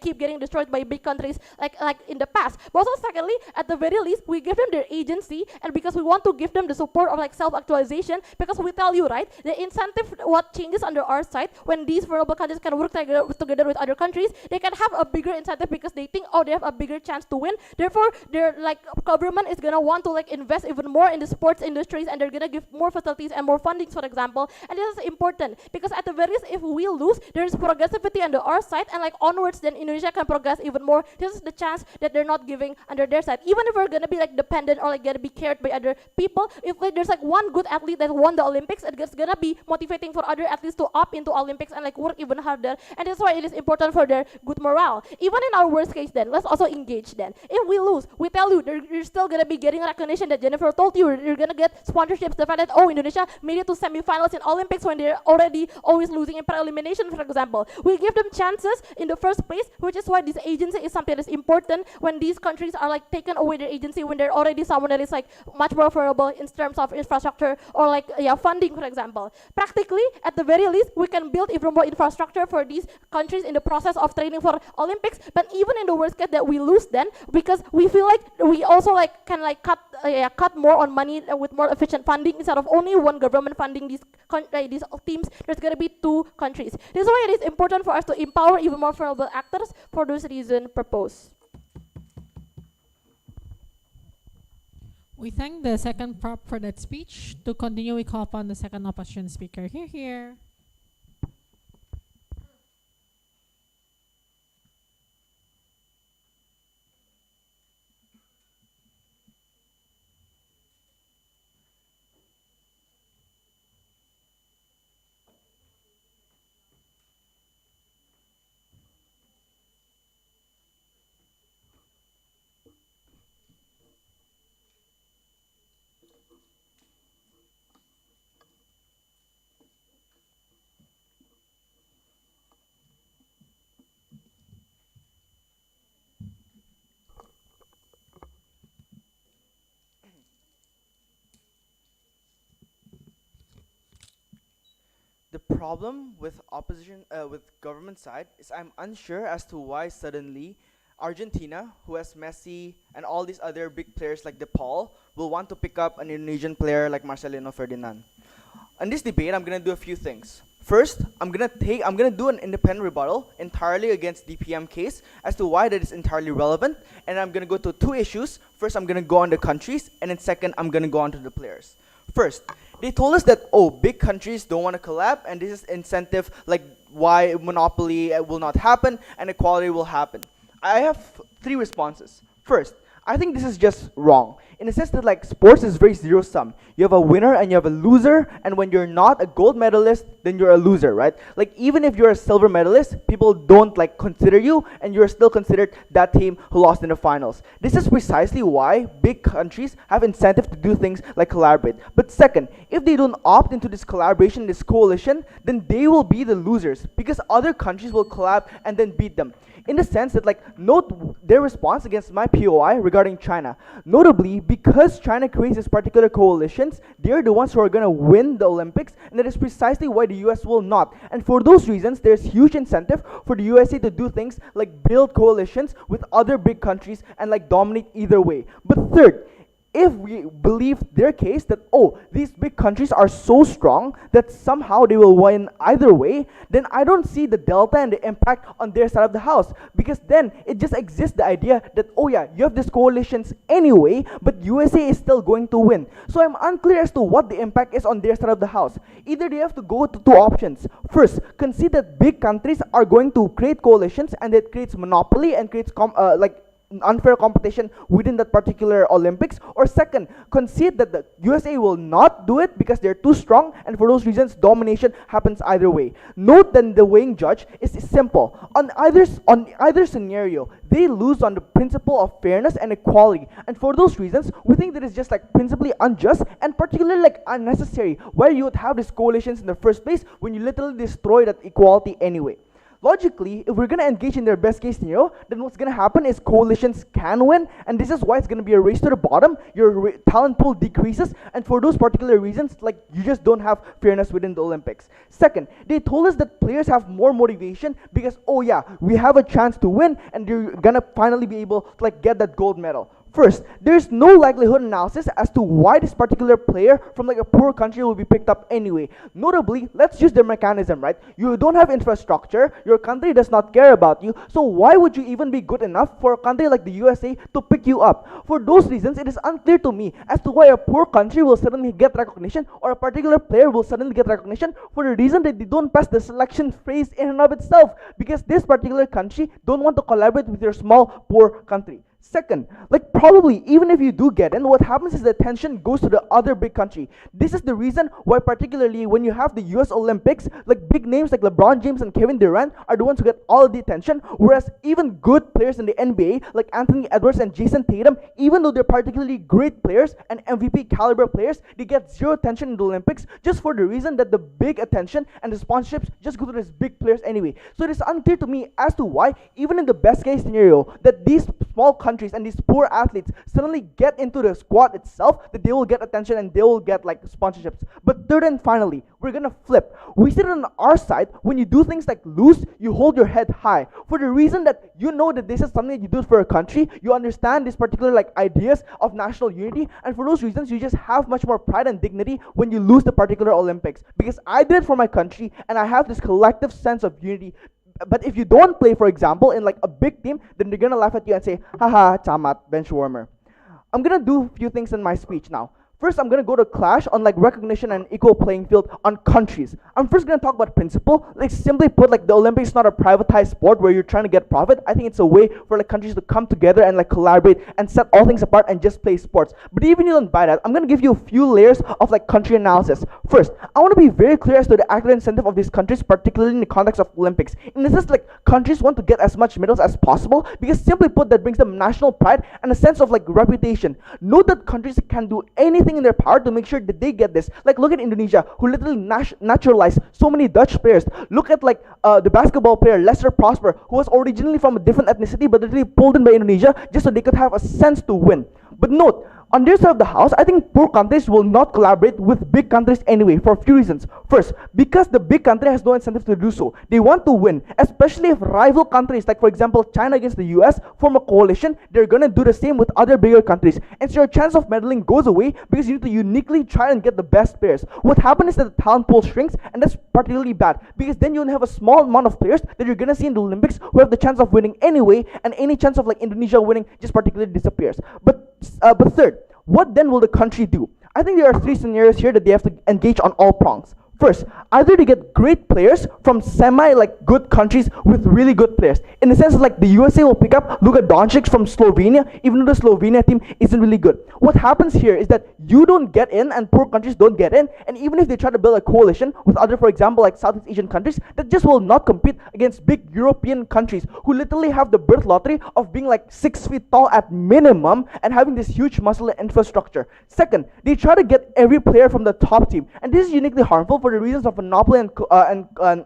keep getting destroyed by big countries like in the past. But also secondly, at the very least we give them their agency, and because we want to give them the support of like self-actualization, because we tell you, right, the incentive what changes under our side when these vulnerable countries can work together with other countries, they can have a bigger incentive because they think, oh, they have a bigger chance to win, therefore their like government is gonna want to like invest even more in the sports industries, and they're gonna give more facilities and more fundings, for example. And this is important because at the very least if we lose, there is progressivity under our side, and like all onwards, then Indonesia can progress even more. This is the chance that they're not giving under their side. Even if we're gonna be like dependent or like gonna be cared by other people, if like there's like one good athlete that won the Olympics, it's gonna be motivating for other athletes to opt into Olympics and like work even harder. And that's why it is important for their good morale. Even in our worst case, then let's also engage. Then if we lose, we tell you you're still gonna be getting recognition that Jennifer told you. You're gonna get sponsorships. The fact that Indonesia made it to semifinals in Olympics when they're already always losing in pre-elimination, for example. We give them chances in the first place, which is why this agency is something that is important when these countries are like taken away their agency when they're already someone that is like much more vulnerable in terms of infrastructure or like funding, for example. Practically, at the very least, we can build even more infrastructure for these countries in the process of training for Olympics. But even in the worst case that we lose, then because we feel like we also like can like cut more on money with more efficient funding instead of only one government funding these teams. There's gonna be two countries. This is why it is important for us to empower even more vulnerable actors. For those reasons, propose. We thank the second prop for that speech. To continue, we call upon the second opposition speaker. Here. The problem with with government side is I'm unsure as to why suddenly Argentina, who has Messi and all these other big players like DePaul, will want to pick up an Indonesian player like Marcelino Ferdinand. In this debate, I'm gonna do a few things. First, I'm gonna do an independent rebuttal entirely against the PM case as to why that is entirely relevant, and I'm gonna go to two issues. First, I'm gonna go on the countries, and then second, I'm gonna go on to the players. First, they told us that, big countries don't want to collab, and this is incentive, like why monopoly will not happen and equality will happen. I have three responses. First, I think this is just wrong, in the sense that like sports is very zero-sum. You have a winner and you have a loser, and when you're not a gold medalist, then you're a loser, right? Like even if you're a silver medalist, people don't like consider you, and you're still considered that team who lost in the finals. This is precisely why big countries have incentive to do things like collaborate. But second, if they don't opt into this collaboration, this coalition, then they will be the losers, because other countries will collab and then beat them. In the sense that like, note their response against my POI regarding China. Notably, because China creates this particular coalitions, they're the ones who are gonna win the Olympics, and that is precisely why the US will not. And for those reasons, there's huge incentive for the USA to do things like build coalitions with other big countries and like dominate either way. But third, if we believe their case that, these big countries are so strong that somehow they will win either way, then I don't see the delta and the impact on their side of the house. Because then it just exists the idea that, you have these coalitions anyway, but USA is still going to win. So I'm unclear as to what the impact is on their side of the house. Either they have to go to two options. First, concede that big countries are going to create coalitions, and it creates monopoly and creates unfair competition within that particular Olympics. Or second, concede that the USA will not do it because they're too strong, and for those reasons domination happens either way. Note that the weighing judge is simple. On either scenario, they lose on the principle of fairness and equality, and for those reasons we think that it's just like principally unjust and particularly like unnecessary. Why you would have these coalitions in the first place when you literally destroy that equality anyway? Logically, if we're going to engage in their best case scenario, then what's going to happen is coalitions can win, and this is why it's going to be a race to the bottom. Your talent pool decreases, and for those particular reasons, like you just don't have fairness within the Olympics. Second, they told us that players have more motivation because, we have a chance to win, and you're going to finally be able to like get that gold medal. First, there's no likelihood analysis as to why this particular player from like a poor country will be picked up anyway. Notably, let's use their mechanism, right? You don't have infrastructure, your country does not care about you, so why would you even be good enough for a country like the USA to pick you up? For those reasons, it is unclear to me as to why a poor country will suddenly get recognition or a particular player will suddenly get recognition for the reason that they don't pass the selection phase in and of itself, because this particular country don't want to collaborate with your small, poor country. Second, like probably even if you do get in, what happens is the attention goes to the other big country. This is the reason why particularly when you have the US Olympics, like big names like LeBron James and Kevin Durant are the ones who get all of the attention, whereas even good players in the NBA like Anthony Edwards and Jason Tatum, even though they're particularly great players and MVP caliber players, they get zero attention in the Olympics just for the reason that the big attention and the sponsorships just go to these big players anyway. So it is unclear to me as to why, even in the best case scenario, that these small countries and these poor athletes suddenly get into the squad itself, that they will get attention and they will get like sponsorships. But third and finally, we're gonna flip. We see it on our side, when you do things like lose, you hold your head high for the reason that you know that this is something that you do for a country, you understand these particular like ideas of national unity, and for those reasons you just have much more pride and dignity when you lose the particular Olympics. Because I did it for my country and I have this collective sense of unity. But if you don't play, for example, in like a big team, then they're gonna laugh at you and say, haha, tamat, bench warmer. I'm gonna do a few things in my speech now. First, I'm gonna go to clash on like recognition and equal playing field on countries. I'm first gonna talk about principle. Like simply put, like the Olympics is not a privatized sport where you're trying to get profit. I think it's a way for like countries to come together and like collaborate and set all things apart and just play sports. But even you don't buy that, I'm gonna give you a few layers of like country analysis. First, I want to be very clear as to the actual incentive of these countries, particularly in the context of Olympics. In this sense, like countries want to get as much medals as possible because simply put, that brings them national pride and a sense of like reputation. Note that countries can do anything in their power to make sure that they get this. Like look at Indonesia, who literally naturalized so many Dutch players. Look at like the basketball player Lester Prosper, who was originally from a different ethnicity but literally pulled in by Indonesia just so they could have a sense to win. But note, on their side of the house, I think poor countries will not collaborate with big countries anyway for a few reasons. First, because the big country has no incentive to do so. They want to win, especially if rival countries, like for example China against the US, form a coalition, they're gonna do the same with other bigger countries. And so your chance of medaling goes away because you need to uniquely try and get the best players. What happens is that the talent pool shrinks, and that's particularly bad because then you only have a small amount of players that you're gonna see in the Olympics who have the chance of winning anyway, and any chance of like Indonesia winning just particularly disappears. But third, what then will the country do? I think there are three scenarios here that they have to engage on all prongs. First, either they get great players from semi good countries with really good players. In the sense like the USA will pick up Luka Doncic from Slovenia, even though the Slovenia team isn't really good. What happens here is that you don't get in and poor countries don't get in, and even if they try to build a coalition with other, for example, like Southeast Asian countries, that just will not compete against big European countries who literally have the birth lottery of being like 6 feet tall at minimum and having this huge muscle and infrastructure. Second, they try to get every player from the top team, and this is uniquely harmful for the reasons of monopoly and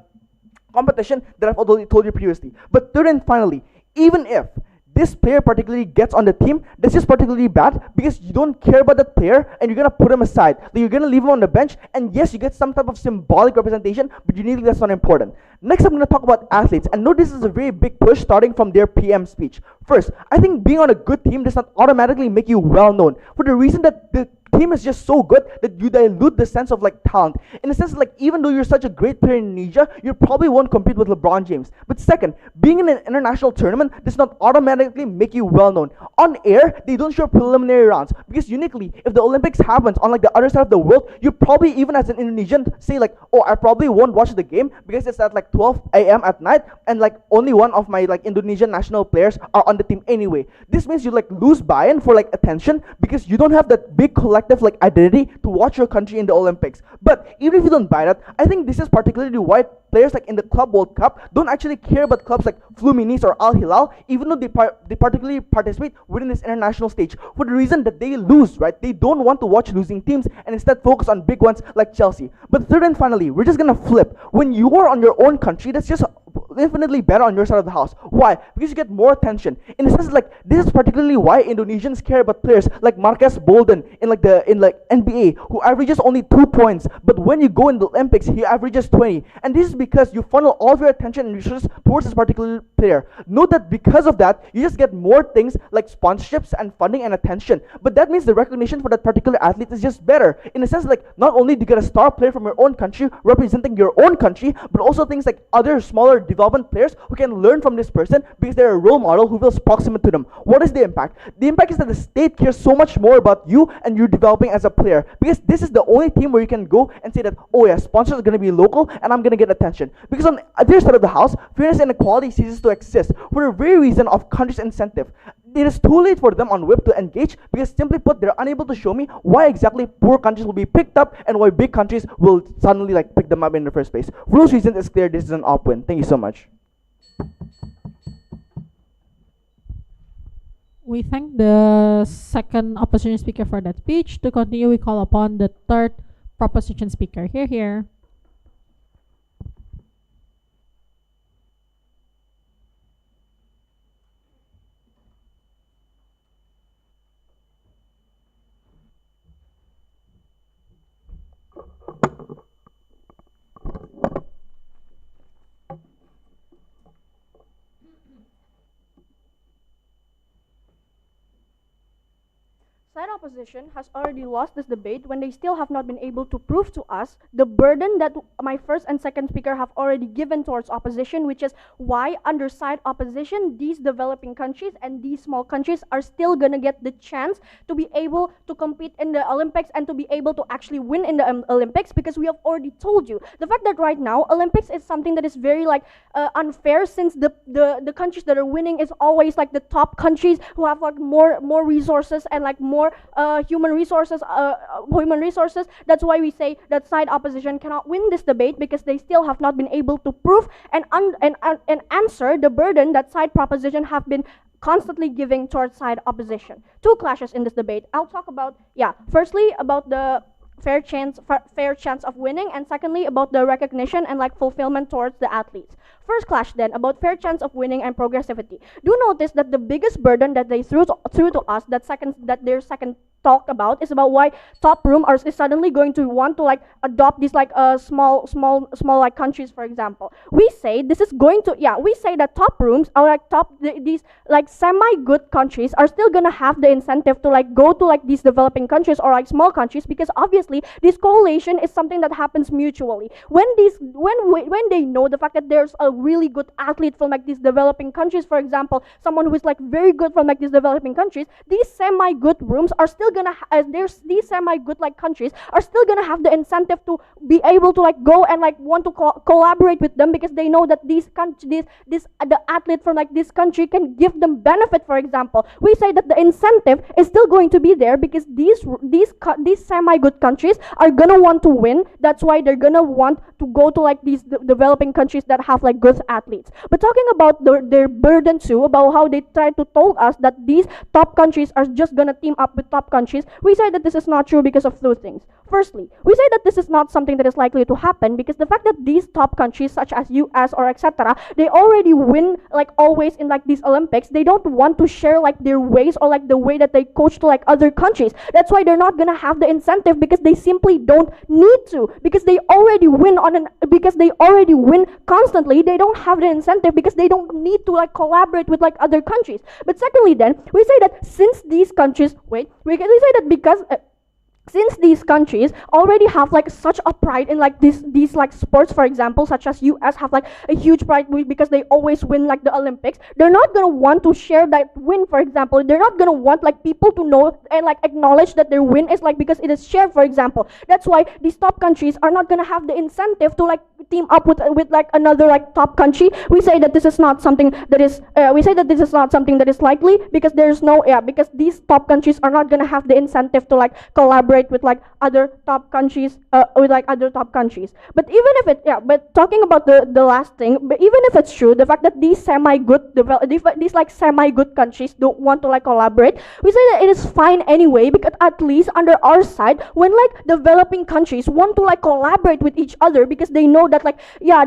competition that I've already told you previously. But third and finally, even if this player particularly gets on the team, that's just particularly bad because you don't care about that player and you're gonna put him aside. Like you're gonna leave him on the bench, and yes, you get some type of symbolic representation, but uniquely that's not important. Next, I'm gonna talk about athletes, and note this is a very big push starting from their PM speech. First, I think being on a good team does not automatically make you well known for the reason that the team is just so good that you dilute the sense of like talent. In a sense, like even though you're such a great player in Indonesia, you probably won't compete with LeBron James. But second, being in an international tournament does not automatically make you well known. On air, they don't show preliminary rounds because uniquely, if the Olympics happens on like the other side of the world, you probably even as an Indonesian say like, oh, I probably won't watch the game because it's at like 12 a.m. at night and like only one of my like Indonesian national players are on the team anyway. This means you like lose buy-in for like attention because you don't have that big collective like identity to watch your country in the Olympics. But even if you don't buy that, I think this is particularly why players like in the Club World Cup don't actually care about clubs like Fluminense or Al Hilal, even though they particularly participate within this international stage for the reason that they lose, right? They don't want to watch losing teams and instead focus on big ones like Chelsea. But third and finally, we're just gonna flip. When you are on your own country, that's just infinitely better on your side of the house. Why? Because you get more attention. In a sense, like this is particularly why Indonesians care about players like Marques Bolden in like NBA, who averages only 2 points, but when you go in the Olympics, he averages 20. And this is because you funnel all of your attention and resources towards this particular player. Note that because of that, you just get more things like sponsorships and funding and attention. But that means the recognition for that particular athlete is just better. In a sense, like not only do you get a star player from your own country representing your own country, but also things like other smaller development players who can learn from this person because they're a role model who feels proximate to them. What is the impact? The impact is that the state cares so much more about you and you developing as a player, because this is the only team where you can go and say that, oh yeah, sponsors are going to be local and I'm going to get attention. Because on the other side of the house, fairness and equality ceases to exist for the very reason of country's incentive. It is too late for them on WIP to engage because, simply put, they're unable to show me why exactly poor countries will be picked up and why big countries will suddenly like pick them up in the first place. For those reasons, it's clear this is an op-win. Thank you so much. We thank the second opposition speaker for that speech. To continue, we call upon the third proposition speaker. Here. Side opposition has already lost this debate when they still have not been able to prove to us the burden that my first and second speaker have already given towards opposition, which is why under side opposition, these developing countries and these small countries are still gonna get the chance to be able to compete in the Olympics and to be able to actually win in the Olympics, because we have already told you the fact that right now Olympics is something that is very like unfair, since the countries that are winning is always like the top countries who have like more resources and like more human resources. That's why we say that side opposition cannot win this debate, because they still have not been able to prove and answer the burden that side proposition have been constantly giving towards side opposition. Two clashes in this debate. I'll talk about, firstly about the fair chance of winning, and secondly about the recognition and like fulfillment towards the athletes. First clash then, about fair chance of winning and progressivity. Do notice that the biggest burden that they threw to us, that their second talk about, is about why top room is suddenly going to want to like adopt these like small like countries, for example. We say this is going to, we say that top rooms are like these like semi-good countries are still gonna have the incentive to like go to like these developing countries or like small countries, because obviously this correlation is something that happens mutually. When they know the fact that there's a really good athlete from like these developing countries, for example, someone who is like very good from like these developing countries, these semi-good rooms are still gonna these semi-good like countries are still gonna have the incentive to be able to like go and like want to collaborate with them, because they know that the athlete from like this country can give them benefit. For example, we say that the incentive is still going to be there because these semi-good countries are gonna want to win. That's why they're gonna want to go to like these developing countries that have like good athletes. But talking about their burden too, about how they try to told us that these top countries are just gonna team up with top countries, we say that this is not true because of two things. Firstly, we say that this is not something that is likely to happen because the fact that these top countries such as US or etc., they already win like always in like these Olympics, they don't want to share like their ways or like the way that they coach to like other countries. That's why they're not gonna have the incentive, because they simply don't need to, because they already win constantly. They don't have the incentive because they don't need to like collaborate with like other countries. But secondly then, we say that since these countries, we say that because since these countries already have like such a pride in like these like sports, for example, such as US have like a huge pride because they always win like the Olympics, they're not gonna want to share that win. For example, they're not gonna want like people to know and like acknowledge that their win is like because it is shared, for example. That's why these top countries are not gonna have the incentive to like team up with like another like top country. We say that this is not something that is likely, because there's no because these top countries are not gonna have the incentive to like collaborate with like other top countries But even if but talking about the last thing, but even if it's true, the fact that these semi-good countries don't want to like collaborate, we say that it is fine anyway, because at least under our side, when like developing countries want to like collaborate with each other, because they know that like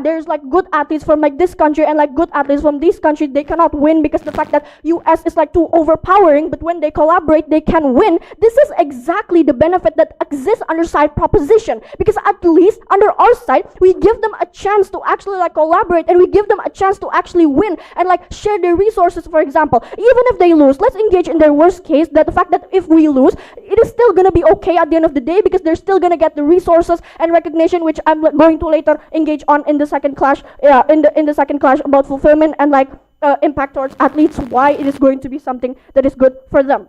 there's like good athletes from like this country and like good athletes from this country, they cannot win because the fact that US is like too overpowering, but when they collaborate they can win. This is exactly the benefit benefit that exists under side proposition, because at least under our side, we give them a chance to actually like collaborate, and we give them a chance to actually win and like share their resources. For example, even if they lose, let's engage in their worst case, that the fact that if we lose, it is still gonna be okay at the end of the day, because they're still gonna get the resources and recognition, which I'm going to later engage on in the second clash, in the second clash about fulfillment and like impact towards athletes, why it is going to be something that is good for them.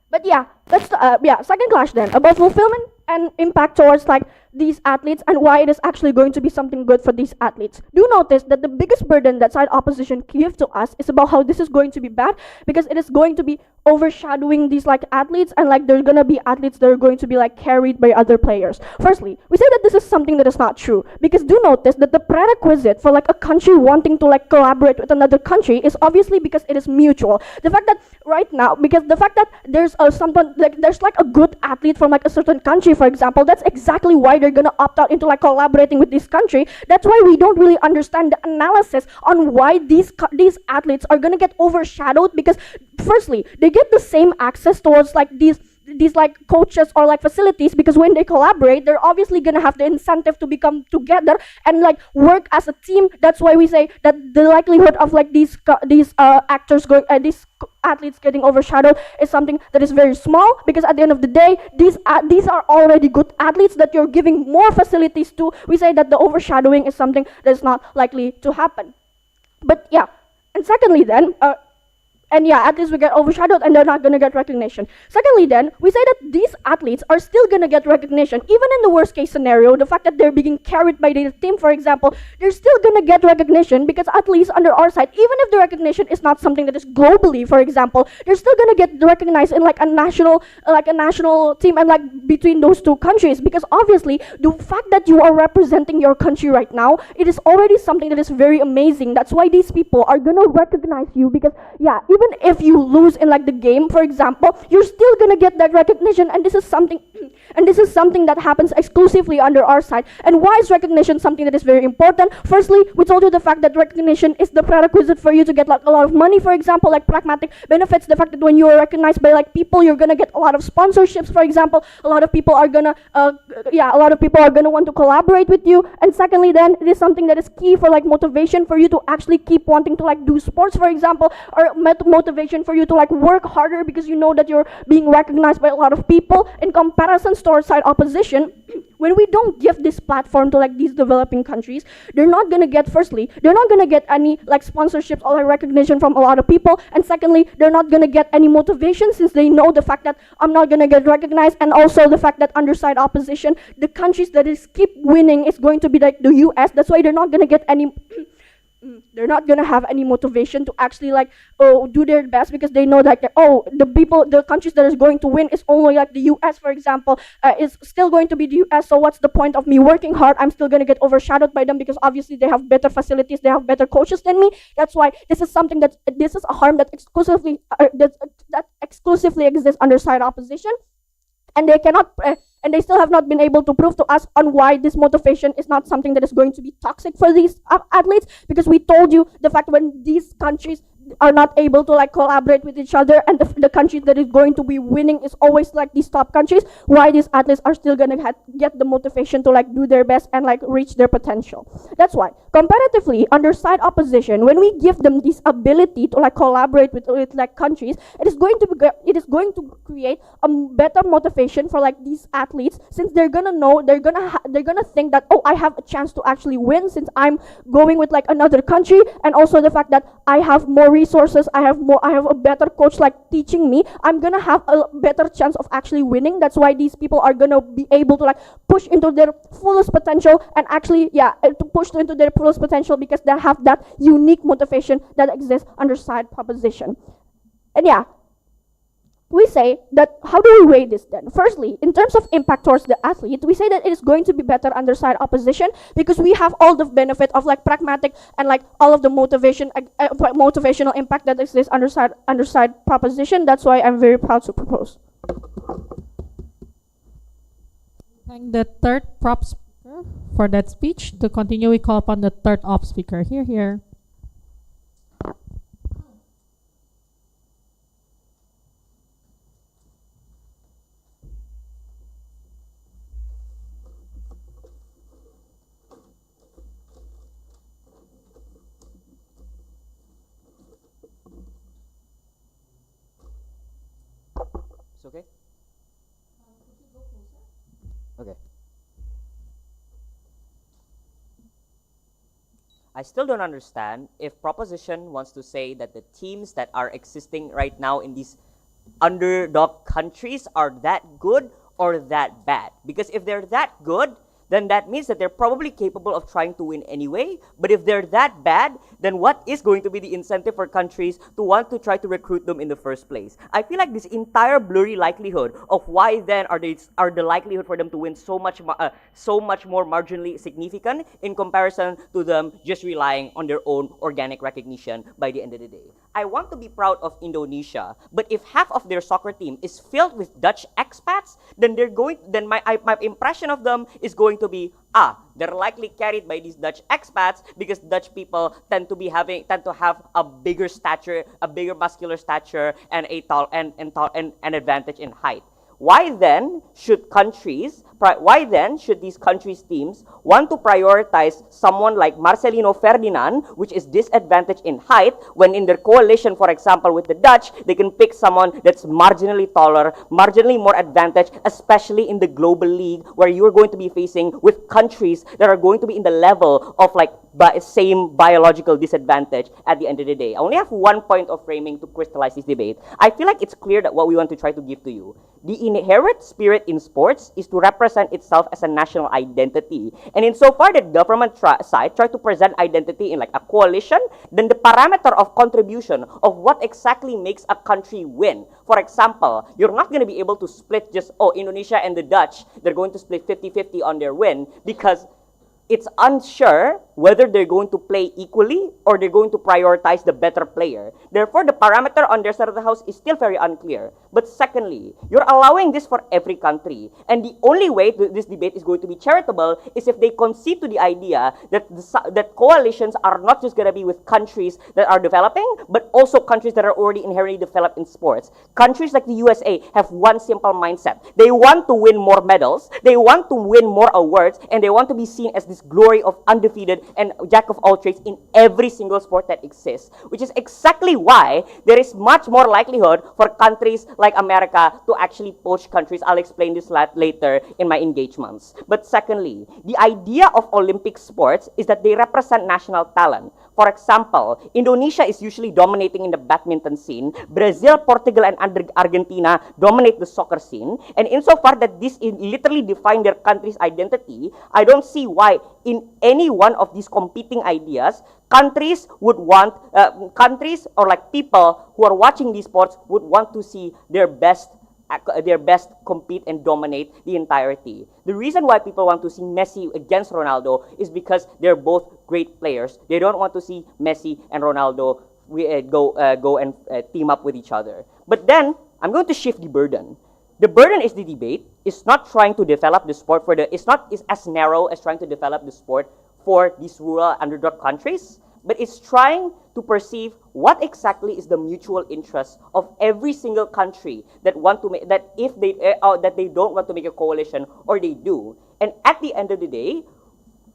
But yeah, that's second clash then about fulfillment and impact towards like these athletes, and why it is actually going to be something good for these athletes. Do notice that the biggest burden that side opposition give to us is about how this is going to be bad, because it is going to be overshadowing these like athletes, and like there's gonna be athletes that are going to be like carried by other players. Firstly, we say that this is something that is not true, because do notice that the prerequisite for like a country wanting to like collaborate with another country is obviously because it is mutual. The fact that right now, because the fact that there's someone like there's like a good athlete from like a certain country, for example, that's exactly why they're gonna opt out into like collaborating with this country. That's why we don't really understand the analysis on why these athletes are gonna get overshadowed, because firstly, they get the same access towards like these like coaches or like facilities, because when they collaborate, they're obviously gonna have the incentive to become together and like work as a team. That's why we say that the likelihood of like these athletes getting overshadowed is something that is very small, because at the end of the day, these are already good athletes that you're giving more facilities to. We say that the overshadowing is something that's not likely to happen. But yeah, and secondly then, athletes will get overshadowed and they're not going to get recognition. Secondly then, we say that these athletes are still going to get recognition. Even in the worst case scenario, the fact that they're being carried by their team, for example, they're still going to get recognition, because at least under our side, even if the recognition is not something that is globally, for example, they're still going to get recognized in like a national team and like between those two countries, because obviously the fact that you are representing your country right now, it is already something that is very amazing. That's why these people are going to recognize you, because yeah, even if you lose in like the game, for example, you're still gonna get that recognition, and this is something that happens exclusively under our side. And why is recognition something that is very important? Firstly, we told you the fact that recognition is the prerequisite for you to get like a lot of money, for example, like pragmatic benefits. The fact that when you are recognized by like people, you're gonna get a lot of sponsorships, for example. A lot of people are gonna want to collaborate with you. And secondly then, it is something that is key for like motivation for you to actually keep wanting to like do sports, for example, or motivation for you to like work harder, because you know that you're being recognized by a lot of people. In comparison to our side opposition, when we don't give this platform to like these developing countries, they're not gonna get, firstly, they're not gonna get any like sponsorships or like recognition from a lot of people, and secondly, they're not gonna get any motivation, since they know the fact that I'm not gonna get recognized, and also the fact that under side opposition, the countries that is keep winning is going to be like the US. That's why they're not gonna get any they're not gonna have any motivation to actually like do their best, because they know that the countries that is going to win is only like the US, for example, is still going to be the US. So what's the point of me working hard? I'm still gonna get overshadowed by them, because obviously they have better facilities, they have better coaches than me. That's why this is a harm that exclusively exists under side opposition, and they cannot and they still have not been able to prove to us on why this motivation is not something that is going to be toxic for these athletes, because we told you the fact when these countries are not able to like collaborate with each other, and the country that is going to be winning is always like these top countries, why these athletes are still gonna get the motivation to like do their best and like reach their potential. That's why comparatively under side opposition, when we give them this ability to like collaborate with like countries, it is going to create a better motivation for like these athletes, since they're gonna know, they're gonna think that, oh, I have a chance to actually win since I'm going with like another country, and also the fact that I have more resources, I have a better coach like teaching me, I'm gonna have a better chance of actually winning. That's why these people are gonna be able to like push into their fullest potential, and actually to push into their fullest potential, because they have that unique motivation that exists under side proposition. And we say that, how do we weigh this then? Firstly, in terms of impact towards the athlete, we say that it is going to be better under side opposition, because we have all the benefit of like pragmatic and like all of the motivational impact that exists under side proposition. That's why I'm very proud to propose. Thank the third prop speaker for that speech. To continue, we call upon the third op speaker. Here. It's okay? Okay. I still don't understand if proposition wants to say that the teams that are existing right now in these underdog countries are that good or that bad. Because if they're that good, then that means that they're probably capable of trying to win anyway. But if they're that bad, then what is going to be the incentive for countries to want to try to recruit them in the first place? I feel like this entire blurry likelihood of why then are the likelihood for them to win so much more marginally significant in comparison to them just relying on their own organic recognition by the end of the day. I want to be proud of Indonesia, but if half of their soccer team is filled with Dutch expats, then my impression of them is going to be, they're likely carried by these Dutch expats because Dutch people tend to have a bigger stature, a bigger muscular stature, and an advantage in height. Why then should these countries' teams want to prioritize someone like Marcelino Ferdinand, which is disadvantaged in height, when in their coalition, for example, with the Dutch, they can pick someone that's marginally taller, marginally more advantaged, especially in the global league, where you're going to be facing with countries that are going to be in the level of same biological disadvantage at the end of the day. I only have one point of framing to crystallize this debate. I feel like it's clear that what we want to try to give to you. The inherent spirit in sports is to represent itself as a national identity. And insofar that government side try to present identity in a coalition, then the parameter of contribution of what exactly makes a country win. For example, you're not going to be able to split just, Indonesia and the Dutch, they're going to split 50-50 on their win, because it's unsure whether they're going to play equally or they're going to prioritize the better player. Therefore, the parameter on their side of the house is still very unclear. But secondly, you're allowing this for every country. And the only way this debate is going to be charitable is if they concede to the idea that coalitions are not just going to be with countries that are developing, but also countries that are already inherently developed in sports. Countries like the USA have one simple mindset. They want to win more medals, they want to win more awards, and they want to be seen as this glory of undefeated and jack of all trades in every single sport that exists, which is exactly why there is much more likelihood for countries like America to actually poach countries. I'll explain this later in my engagements. But secondly, the idea of Olympic sports is that they represent national talent. For example, Indonesia is usually dominating in the badminton scene. Brazil, Portugal, and Argentina dominate the soccer scene. And insofar that this literally define their country's identity, I don't see why in any one of these competing ideas, countries would want, countries or people who are watching these sports would want to see their best compete and dominate the entirety. The reason why people want to see Messi against Ronaldo is because they're both great players. They don't want to see Messi and Ronaldo go and team up with each other. But then, I'm going to shift the burden. The burden is the debate. It's not trying to develop the sport it's as narrow as trying to develop the sport for these rural underdog countries, but it's trying to perceive what exactly is the mutual interest of every single country that that they don't want to make a coalition or they do. And at the end of the day,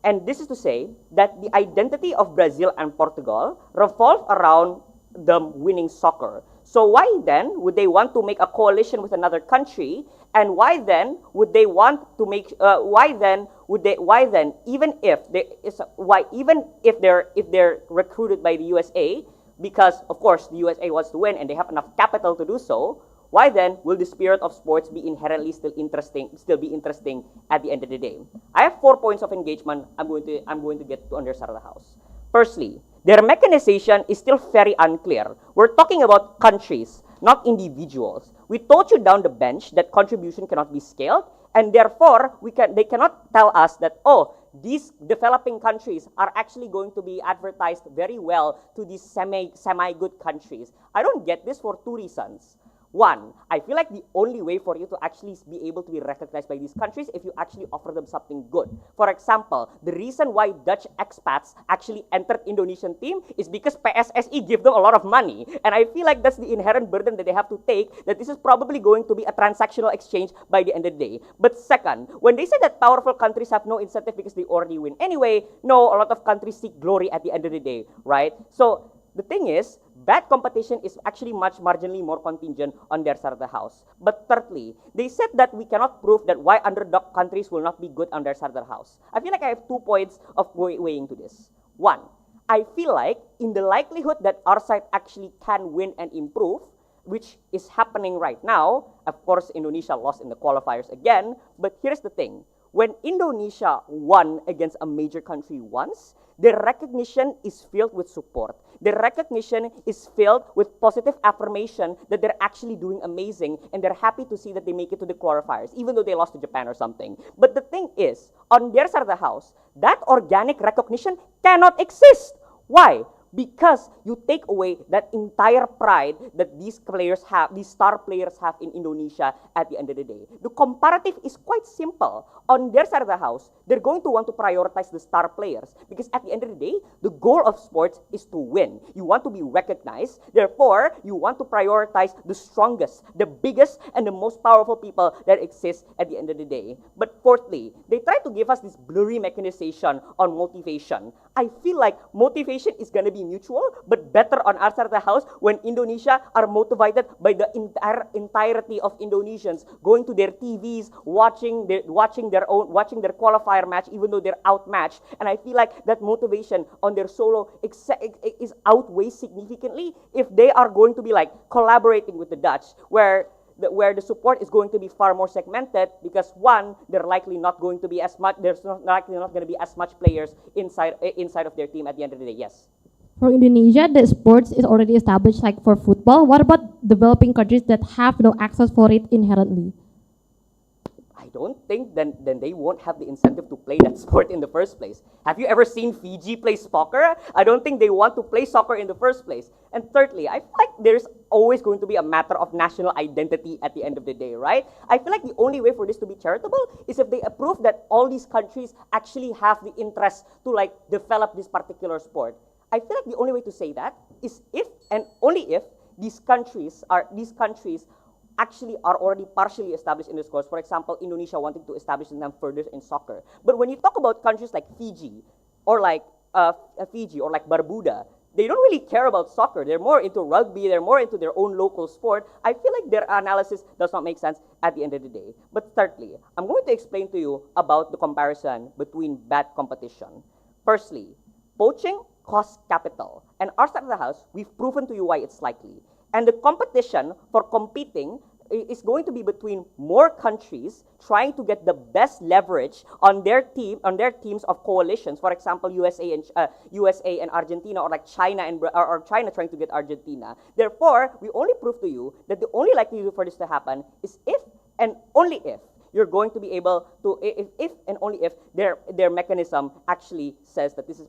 and this is to say that the identity of Brazil and Portugal revolve around them winning soccer. So why then would they want to make a coalition with another country? And why then would they want to make? Even if they're recruited by the USA, because of course the USA wants to win and they have enough capital to do so, why then will the spirit of sports be inherently still be interesting at the end of the day? I have 4 points of engagement I'm going to get to on their side of the house. Firstly, their mechanization is still very unclear. We're talking about countries, not individuals. We told you down the bench that contribution cannot be scaled, and therefore they cannot tell us that, these developing countries are actually going to be advertised very well to these semi-good countries. I don't get this for 2 reasons. One, I feel like the only way for you to actually be able to be recognized by these countries if you actually offer them something good. For example, the reason why Dutch expats actually entered Indonesian team is because PSSI give them a lot of money. And I feel like that's the inherent burden that they have to take, that this is probably going to be a transactional exchange by the end of the day. But second, when they say that powerful countries have no incentive because they already win anyway, no, a lot of countries seek glory at the end of the day, right? So the thing is, bad competition is actually much marginally more contingent on their side of the house. But thirdly, they said that we cannot prove that why underdog countries will not be good on their side of the house. I feel like I have 2 points of weighing to this. One, I feel like in the likelihood that our side actually can win and improve, which is happening right now, of course, Indonesia lost in the qualifiers again, but here's the thing. When Indonesia won against a major country once, their recognition is filled with support. Their recognition is filled with positive affirmation that they're actually doing amazing and they're happy to see that they make it to the qualifiers, even though they lost to Japan or something. But the thing is, on their side of the house, that organic recognition cannot exist. Why? Because you take away that entire pride that these players have, these star players have in Indonesia at the end of the day. The comparative is quite simple. On their side of the house, they're going to want to prioritize the star players because at the end of the day, the goal of sports is to win. You want to be recognized. Therefore, you want to prioritize the strongest, the biggest, and the most powerful people that exist at the end of the day. But fourthly, they try to give us this blurry mechanization on motivation. I feel like motivation is going to be mutual, but better on our side of the house when Indonesia are motivated by the entirety of Indonesians going to their TVs, watching their qualifier match, even though they're outmatched. And I feel like that motivation on their solo is outweighs significantly if they are going to be like collaborating with the Dutch, where the support is going to be far more segmented because one, they're likely not going to be as much. There's likely not going to be as much players inside of their team at the end of the day. Yes. For Indonesia, the sports is already established like for football. What about developing countries that have no access for it inherently? I don't think then they won't have the incentive to play that sport in the first place. Have you ever seen Fiji play soccer? I don't think they want to play soccer in the first place. And thirdly, I feel like there's always going to be a matter of national identity at the end of the day, right? I feel like the only way for this to be charitable is if they approve that all these countries actually have the interest to like develop this particular sport. I feel like the only way to say that is if and only if these countries actually are already partially established in this course. For example, Indonesia wanting to establish them further in soccer. But when you talk about countries like Fiji or like Barbuda, they don't really care about soccer. They're more into rugby. They're more into their own local sport. I feel like their analysis does not make sense at the end of the day. But thirdly, I'm going to explain to you about the comparison between bad competition. Firstly, poaching costs capital. And our side of the house, we've proven to you why it's likely. And the competition for competing is going to be between more countries trying to get the best leverage on their teams of coalitions. For example, USA and Argentina, or like China or China trying to get Argentina. Therefore, we only prove to you that the only likelihood for this to happen is if and only if you're going to be able to, if and only if their mechanism actually says that this is,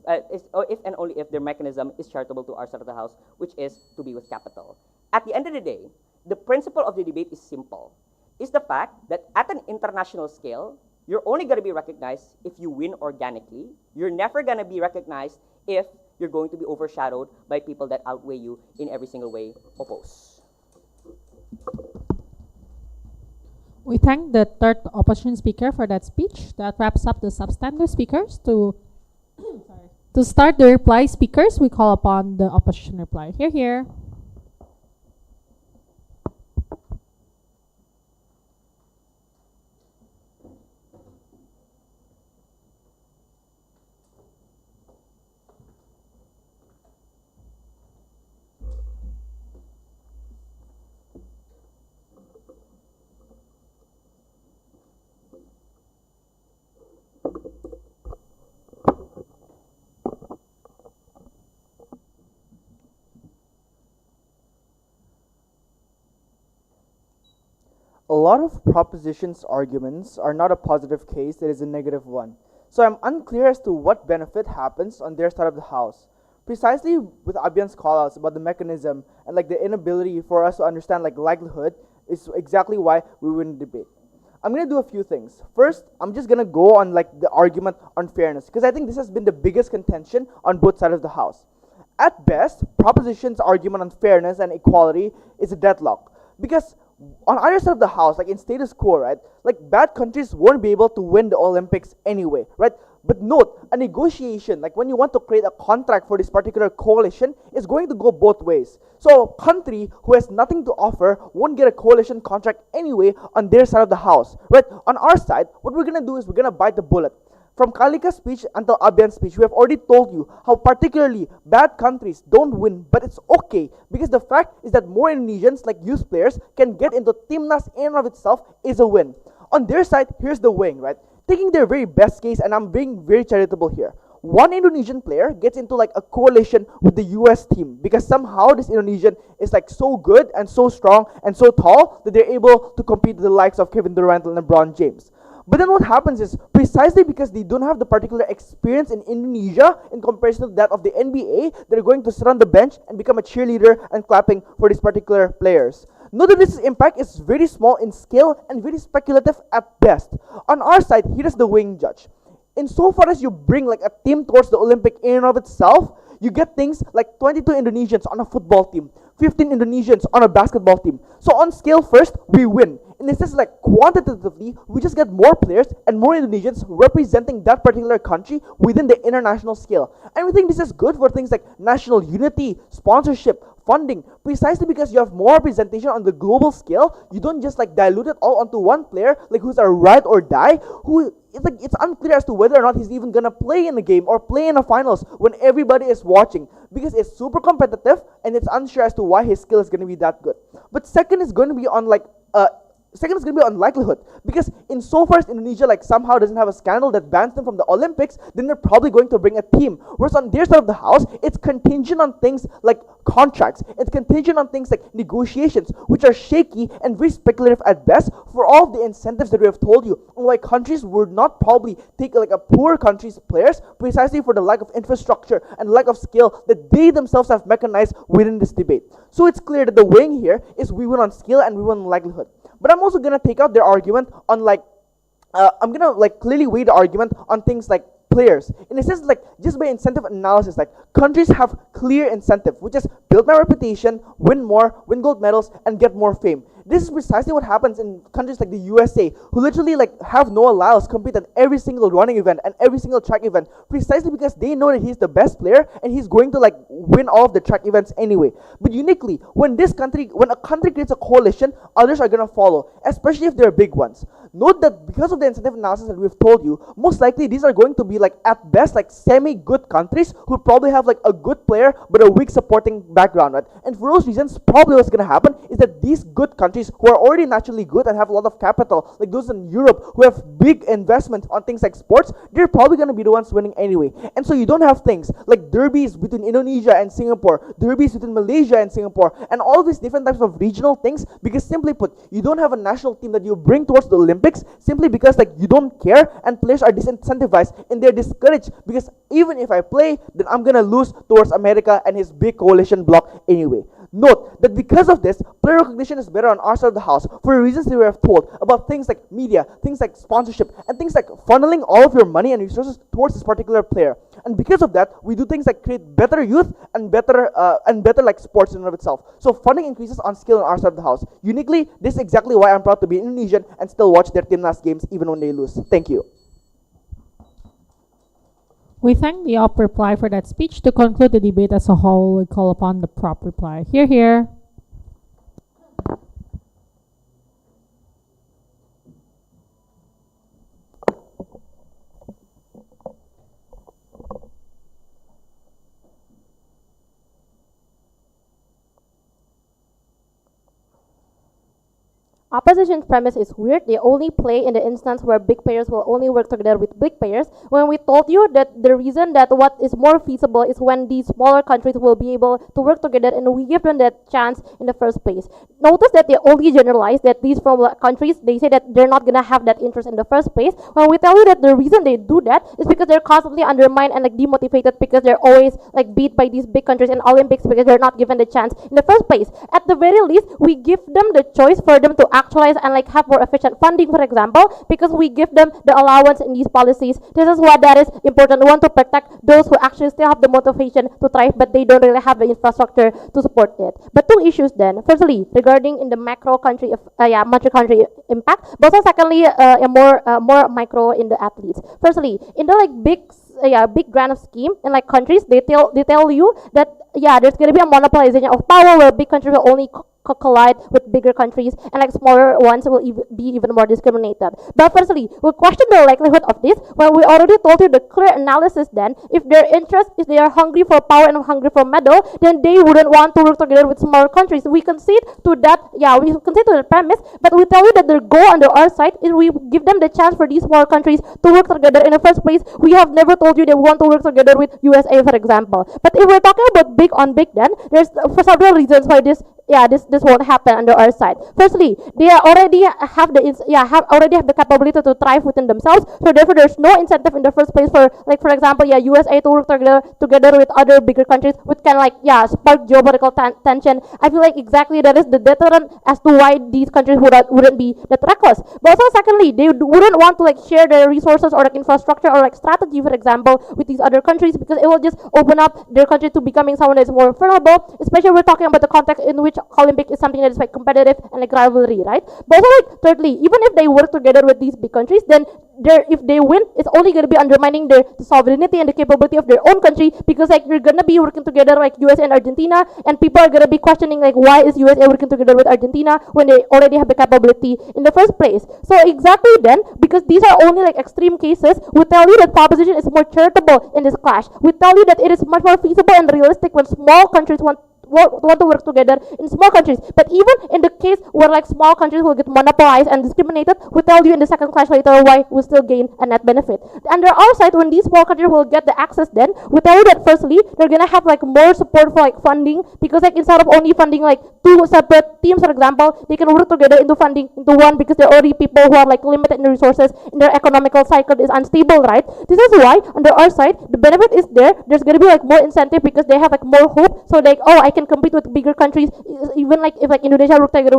if and only if their mechanism is charitable to our side of the house, which is to be with capital. At the end of the day, the principle of the debate is simple. It's the fact that at an international scale, you're only going to be recognized if you win organically. You're never going to be recognized if you're going to be overshadowed by people that outweigh you in every single way oppose. We thank the third opposition speaker for that speech. That wraps up the substantive speakers. To start the reply speakers, we call upon the opposition reply. Here. A lot of propositions arguments are not a positive case, it is a negative one. So I'm unclear as to what benefit happens on their side of the house. Precisely with Abian's callouts about the mechanism and like the inability for us to understand like likelihood is exactly why we win the debate. I'm gonna do a few things. First, I'm just gonna go on like the argument on fairness, because I think this has been the biggest contention on both sides of the house. At best, proposition's argument on fairness and equality is a deadlock, because on either side of the house, like in status quo, right, like bad countries won't be able to win the Olympics anyway, right? But note, a negotiation, like when you want to create a contract for this particular coalition, is going to go both ways. So a country who has nothing to offer won't get a coalition contract anyway on their side of the house, right? On our side, what we're gonna do is we're gonna bite the bullet. From Kalika's speech until Abhiyan's speech, we have already told you how particularly bad countries don't win, but it's okay because the fact is that more Indonesians, like youth players, can get into Timnas in and of itself is a win. On their side, here's the wing, right? Taking their very best case, and I'm being very charitable here. One Indonesian player gets into like a coalition with the US team because somehow this Indonesian is like so good and so strong and so tall that they're able to compete with the likes of Kevin Durant and LeBron James. But then what happens is, precisely because they don't have the particular experience in Indonesia in comparison to that of the NBA, they're going to sit on the bench and become a cheerleader and clapping for these particular players. Note that this impact is very small in scale and very speculative at best. On our side, here is the wing judge. Insofar as you bring like a team towards the Olympic in and of itself, you get things like 22 Indonesians on a football team, 15 Indonesians on a basketball team. So on scale first, we win. In this sense, like quantitatively, we just get more players and more Indonesians representing that particular country within the international scale. And we think this is good for things like national unity, sponsorship, funding, precisely because you have more representation on the global scale. You don't just like dilute it all onto one player, like who's a ride or die, who it's unclear as to whether or not he's even gonna play in the game or play in the finals when everybody is watching, because it's super competitive and it's unsure as to why his skill is gonna be that good. But second is going to be on like second is going to be on likelihood, because insofar as Indonesia like somehow doesn't have a scandal that bans them from the Olympics, then they're probably going to bring a team. Whereas on their side of the house, it's contingent on things like contracts. It's contingent on things like negotiations, which are shaky and very speculative at best for all of the incentives that we have told you, and why countries would not probably take like a poor country's players precisely for the lack of infrastructure and lack of skill that they themselves have mechanized within this debate. So it's clear that the weighing here is we win on skill and we win on likelihood. But I'm also gonna take out their argument on like, I'm gonna like clearly weigh the argument on things like players. In a sense, like just by incentive analysis, like countries have clear incentive, which is build my reputation, win more, win gold medals, and get more fame. This is precisely what happens in countries like the USA, who literally like have Noah Lyles compete at every single running event and every single track event, precisely because they know that he's the best player and he's going to like win all of the track events anyway. But uniquely, when a country creates a coalition, others are gonna follow, especially if they're big ones. Note that because of the incentive analysis that we've told you, most likely these are going to be like at best like semi-good countries who probably have like a good player but a weak supporting background, right? And for those reasons, probably what's gonna happen is that these good countries who are already naturally good and have a lot of capital, like those in Europe who have big investments on things like sports, they're probably gonna be the ones winning anyway. And so you don't have things like derbies between Indonesia and Singapore, derbies between Malaysia and Singapore, and all these different types of regional things, because simply put, you don't have a national team that you bring towards the Olympics simply because like you don't care, and players are disincentivized and they're discouraged because even if I play, then I'm gonna lose towards America and his big coalition bloc anyway. Note that because of this, player recognition is better on our side of the house for the reasons that we have told about things like media, things like sponsorship, and things like funneling all of your money and resources towards this particular player. And because of that, we do things like create better youth and better like sports in and of itself. So funding increases on skill on our side of the house. Uniquely, this is exactly why I'm proud to be Indonesian and still watch their Timnas games even when they lose. Thank you. We thank the op reply for that speech. To conclude the debate as a whole, we call upon the prop reply. Hear, hear. Opposition's premise is weird. They only play in the instance where big players will only work together with big players. When we told you that the reason that what is more feasible is when these smaller countries will be able to work together and we give them that chance in the first place. Notice that they only generalize that these smaller countries, they say that they're not gonna have that interest in the first place. When we tell you that the reason they do that is because they're constantly undermined and like demotivated because they're always like beat by these big countries in Olympics because they're not given the chance in the first place. At the very least, we give them the choice for them to actualize and like have more efficient funding, for example, because we give them the allowance in these policies. This is what that is important. We want to protect those who actually still have the motivation to thrive, but they don't really have the infrastructure to support it. But two issues then. Firstly, regarding in the macro country, macro country impact. But also secondly, a more micro in the athletes. Firstly, in the like big grand scheme in like countries, they tell you that there's gonna be a monopolization of power where big countries will only collide with bigger countries, and like smaller ones will be even more discriminated. But firstly, we question the likelihood of this when we already told you the clear analysis. Then if their interest is they are hungry for power and hungry for medal, then they wouldn't want to work together with smaller countries. We concede to that, we concede to the premise, but we tell you that their goal on our side is we give them the chance for these smaller countries to work together in the first place. We have never told you they want to work together with USA, for example. But if we're talking about big on big, then there's for several reasons why this won't happen under our side. Firstly, they already have the capability to thrive within themselves. So therefore, there's no incentive in the first place for, like, for example, USA to work together with other bigger countries, which can spark geopolitical tension. I feel like exactly that is the deterrent as to why these countries wouldn't be that reckless. But also secondly, they wouldn't want to share their resources or infrastructure or strategy, for example, with these other countries, because it will just open up their country to becoming someone that's more vulnerable. Especially we're talking about the context in which Olympic is something that is competitive and rivalry, right? But also thirdly, even if they work together with these big countries, then if they win, it's only going to be undermining the sovereignty and the capability of their own country, because you're going to be working together like USA and Argentina, and people are going to be questioning why is USA working together with Argentina when they already have the capability in the first place. So exactly then, because these are only extreme cases, we tell you that proposition is more charitable in this clash. We tell you that it is much more feasible and realistic when small countries want to work together in small countries. But even in the case where small countries will get monopolized and discriminated, we tell you in the second clash later why we still gain a net benefit. Under our side, when these small countries will get the access, then we tell you that firstly they're gonna have more support for funding, because instead of only funding two separate teams, for example, they can work together into funding into one, because there are already people who are limited in the resources, in their economical cycle is unstable, right? This is why under our side the benefit is there's gonna be more incentive, because they have more hope. So I can compete with bigger countries, even if Indonesia work together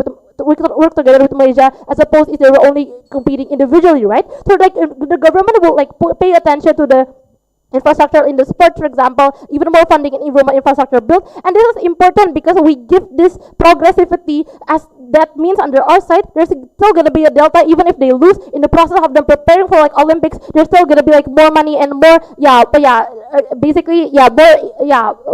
with Malaysia, as opposed if they were only competing individually, right? So the government will pay attention to the infrastructure in the sport, for example, even more funding and even more infrastructure built. And this is important because we give this progressivity, as that means under our side there's still going to be a delta. Even if they lose in the process of them preparing for Olympics, there's still going to be more money and more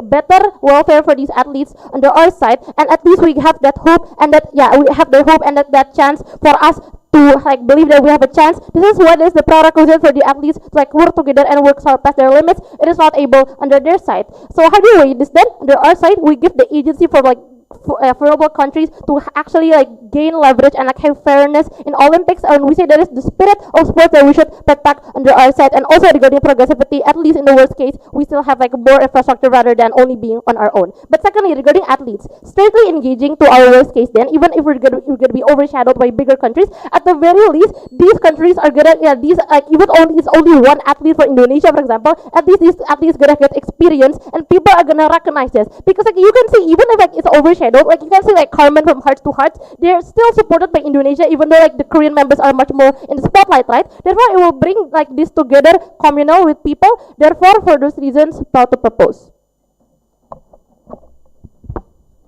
better welfare for these athletes under our side. And at least we have that hope, and we have the hope and that chance for us to believe that we have a chance. This is what is the prerequisite for the athletes to work together and work past their limits. It is not able under their side. So how do we weigh this then? Under our side, we give the agency for vulnerable countries to actually gain leverage and have fairness in Olympics, and we say that is the spirit of sports that we should protect under our side. And also regarding progressivity, at least in the worst case, we still have more infrastructure rather than only being on our own. But secondly, regarding athletes, strictly engaging to our worst case, then even if we're gonna be overshadowed by bigger countries, at the very least these countries are gonna even only it's only one athlete for Indonesia, for example, at least these athletes gonna get experience and people are gonna recognize this, because you can see even if it's overshadowed, you can see Carmen from Hearts to Hearts, they're still supported by Indonesia, even though the Korean members are much more in the spotlight, right? Therefore it will bring this together communal with people. Therefore for those reasons, proud to propose.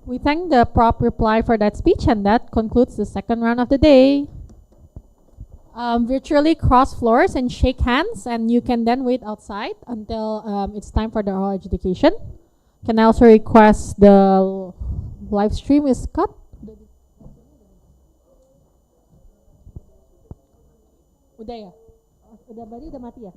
We thank the prop reply for that speech, and that concludes the second round of the day. Virtually cross floors and shake hands, and you can then wait outside until it's time for the oral adjudication. Can I also request the live stream is cut? Udah ya? Udah berarti udah mati ya?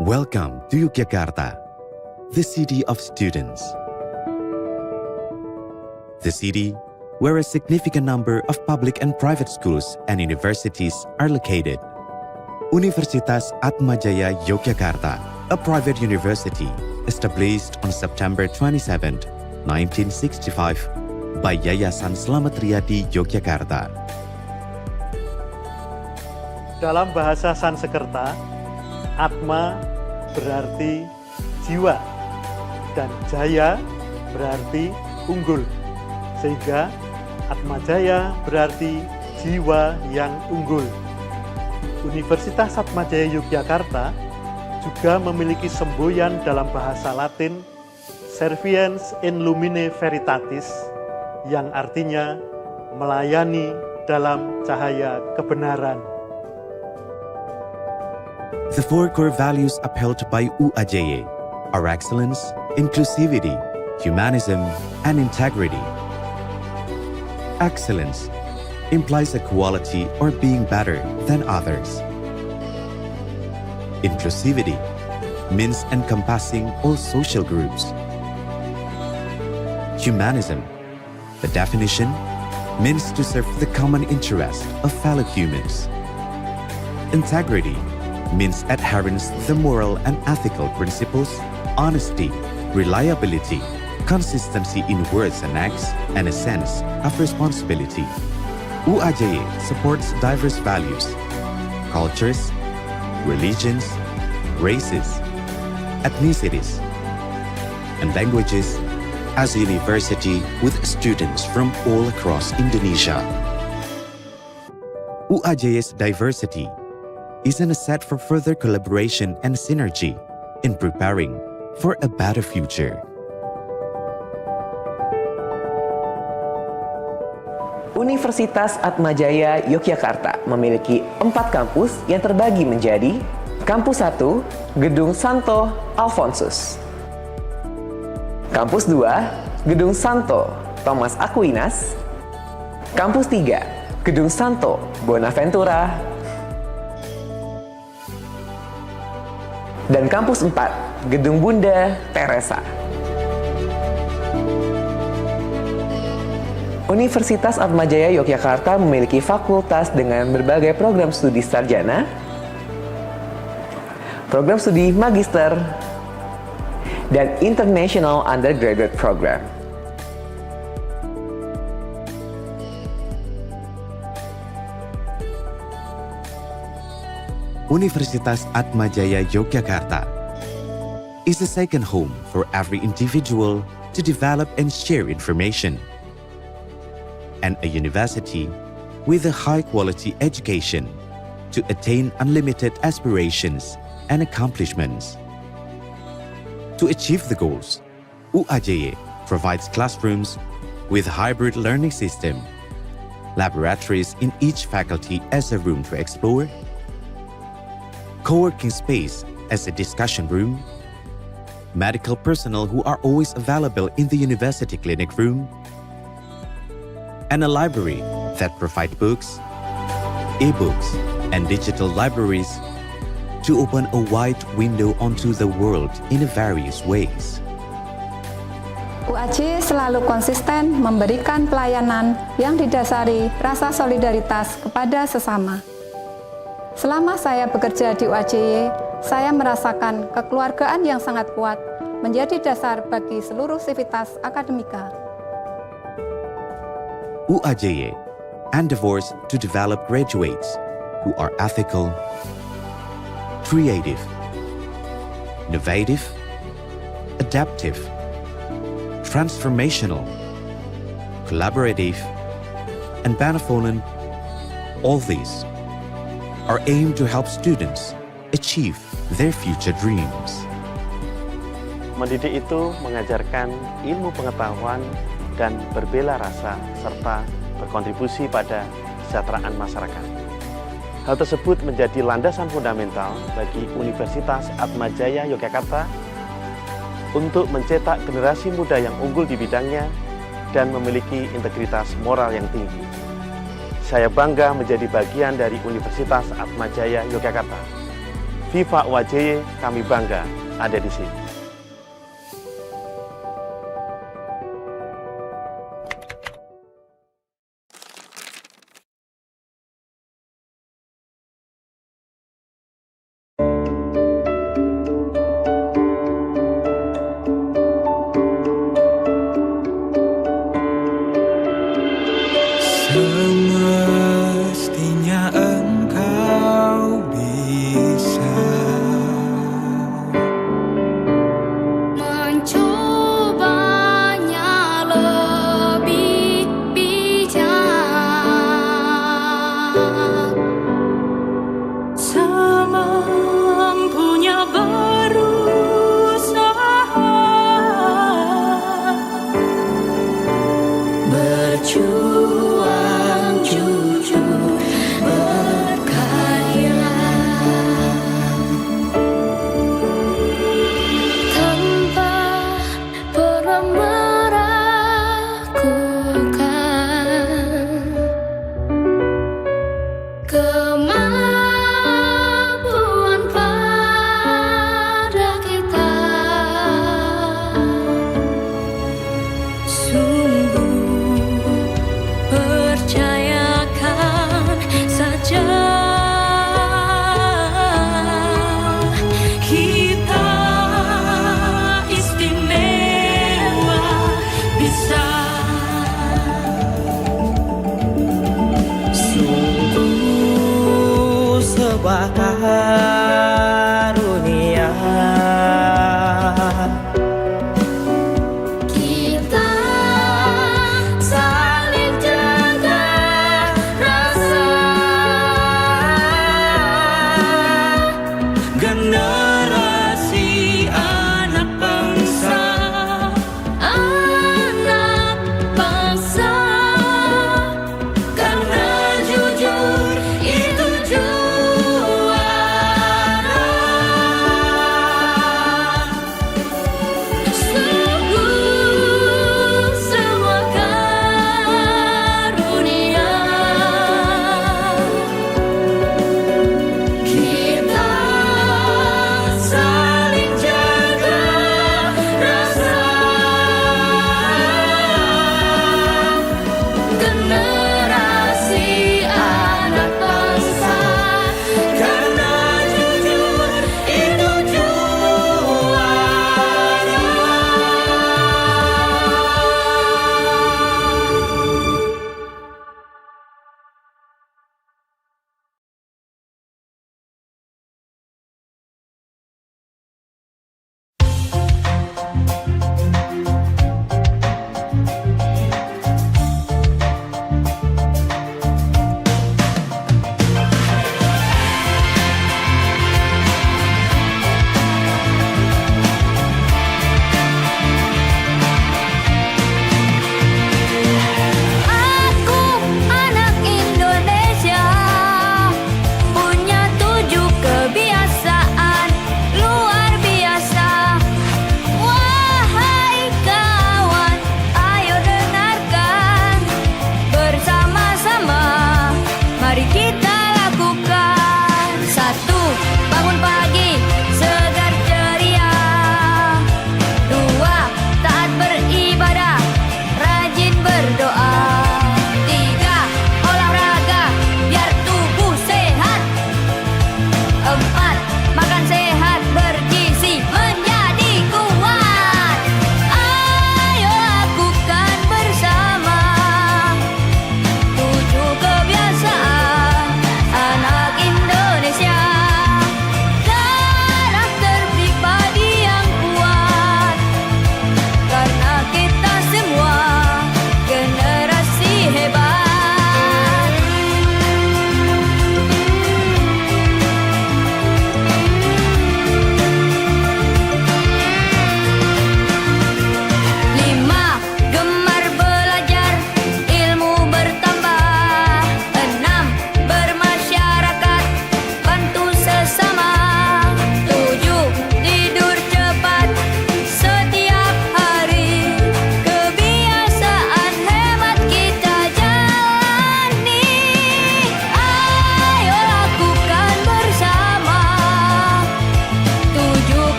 Welcome to Yogyakarta, the city of students. The city where a significant number of public and private schools and universities are located. Universitas Atmajaya Yogyakarta, a private university established on September 27, 1965 by Yayasan Slamet Riyadi Yogyakarta. Dalam bahasa Sanskerta, Atma berarti jiwa dan Jaya berarti unggul. Sehingga Atmajaya berarti jiwa yang unggul. Universitas Atmajaya Yogyakarta juga memiliki semboyan dalam bahasa Latin Serviens in Lumine Veritatis yang artinya melayani dalam cahaya kebenaran. The four core values upheld by UAJY are excellence, inclusivity, humanism, and integrity. Excellence implies equality or being better than others. Inclusivity means encompassing all social groups. Humanism, the definition, means to serve the common interest of fellow humans. Integrity means adherence to the moral and ethical principles, honesty, reliability, consistency in words and acts, and a sense of responsibility. UAJY supports diverse values, cultures, religions, races, ethnicities, and languages as a university with students from all across Indonesia. UAJY's diversity is an asset for further collaboration and synergy in preparing for a better future. Universitas Atmajaya Yogyakarta memiliki 4 kampus yang terbagi menjadi Kampus 1, Gedung Santo Alfonsus. Kampus 2, Gedung Santo Thomas Aquinas. Kampus 3, Gedung Santo Bonaventura. Dan Kampus 4, Gedung Bunda Teresa. Universitas Atmajaya Yogyakarta memiliki fakultas dengan berbagai program studi sarjana, program studi magister, dan international undergraduate program. Universitas Atmajaya Yogyakarta is a second home for every individual to develop and share information, and a university with a high-quality education to attain unlimited aspirations and accomplishments. To achieve the goals, UAJY provides classrooms with hybrid learning system, laboratories in each faculty as a room to explore, co-working space as a discussion room, medical personnel who are always available in the university clinic room, and a library that provide books, e-books, and digital libraries to open a wide window onto the world in various ways. UAJY selalu konsisten memberikan pelayanan yang didasari rasa solidaritas kepada sesama. Selama saya bekerja di UAJY, saya merasakan kekeluargaan yang sangat kuat menjadi dasar bagi seluruh sivitas akademika. UAJY endeavors to develop graduates who are ethical, creative, innovative, adaptive, transformational, collaborative, and benevolent. All these are aimed to help students achieve their future dreams. Mendidik itu mengajarkan ilmu pengetahuan dan berbela rasa serta berkontribusi pada kesejahteraan masyarakat. Hal tersebut menjadi landasan fundamental bagi Universitas Atmajaya Yogyakarta untuk mencetak generasi muda yang unggul di bidangnya dan memiliki integritas moral yang tinggi. Saya bangga menjadi bagian dari Universitas Atmajaya Yogyakarta. Viva UAJY, kami bangga ada di sini. Semestinya engkau bisa mencobanya lebih bijak, semampunya berusaha, berjuang jujur, berkeadilan, tanpa pernah meragukan kemampuan pada kita. Sungguh percayakan saja, kita istimewa, bisa. sungguh sebuah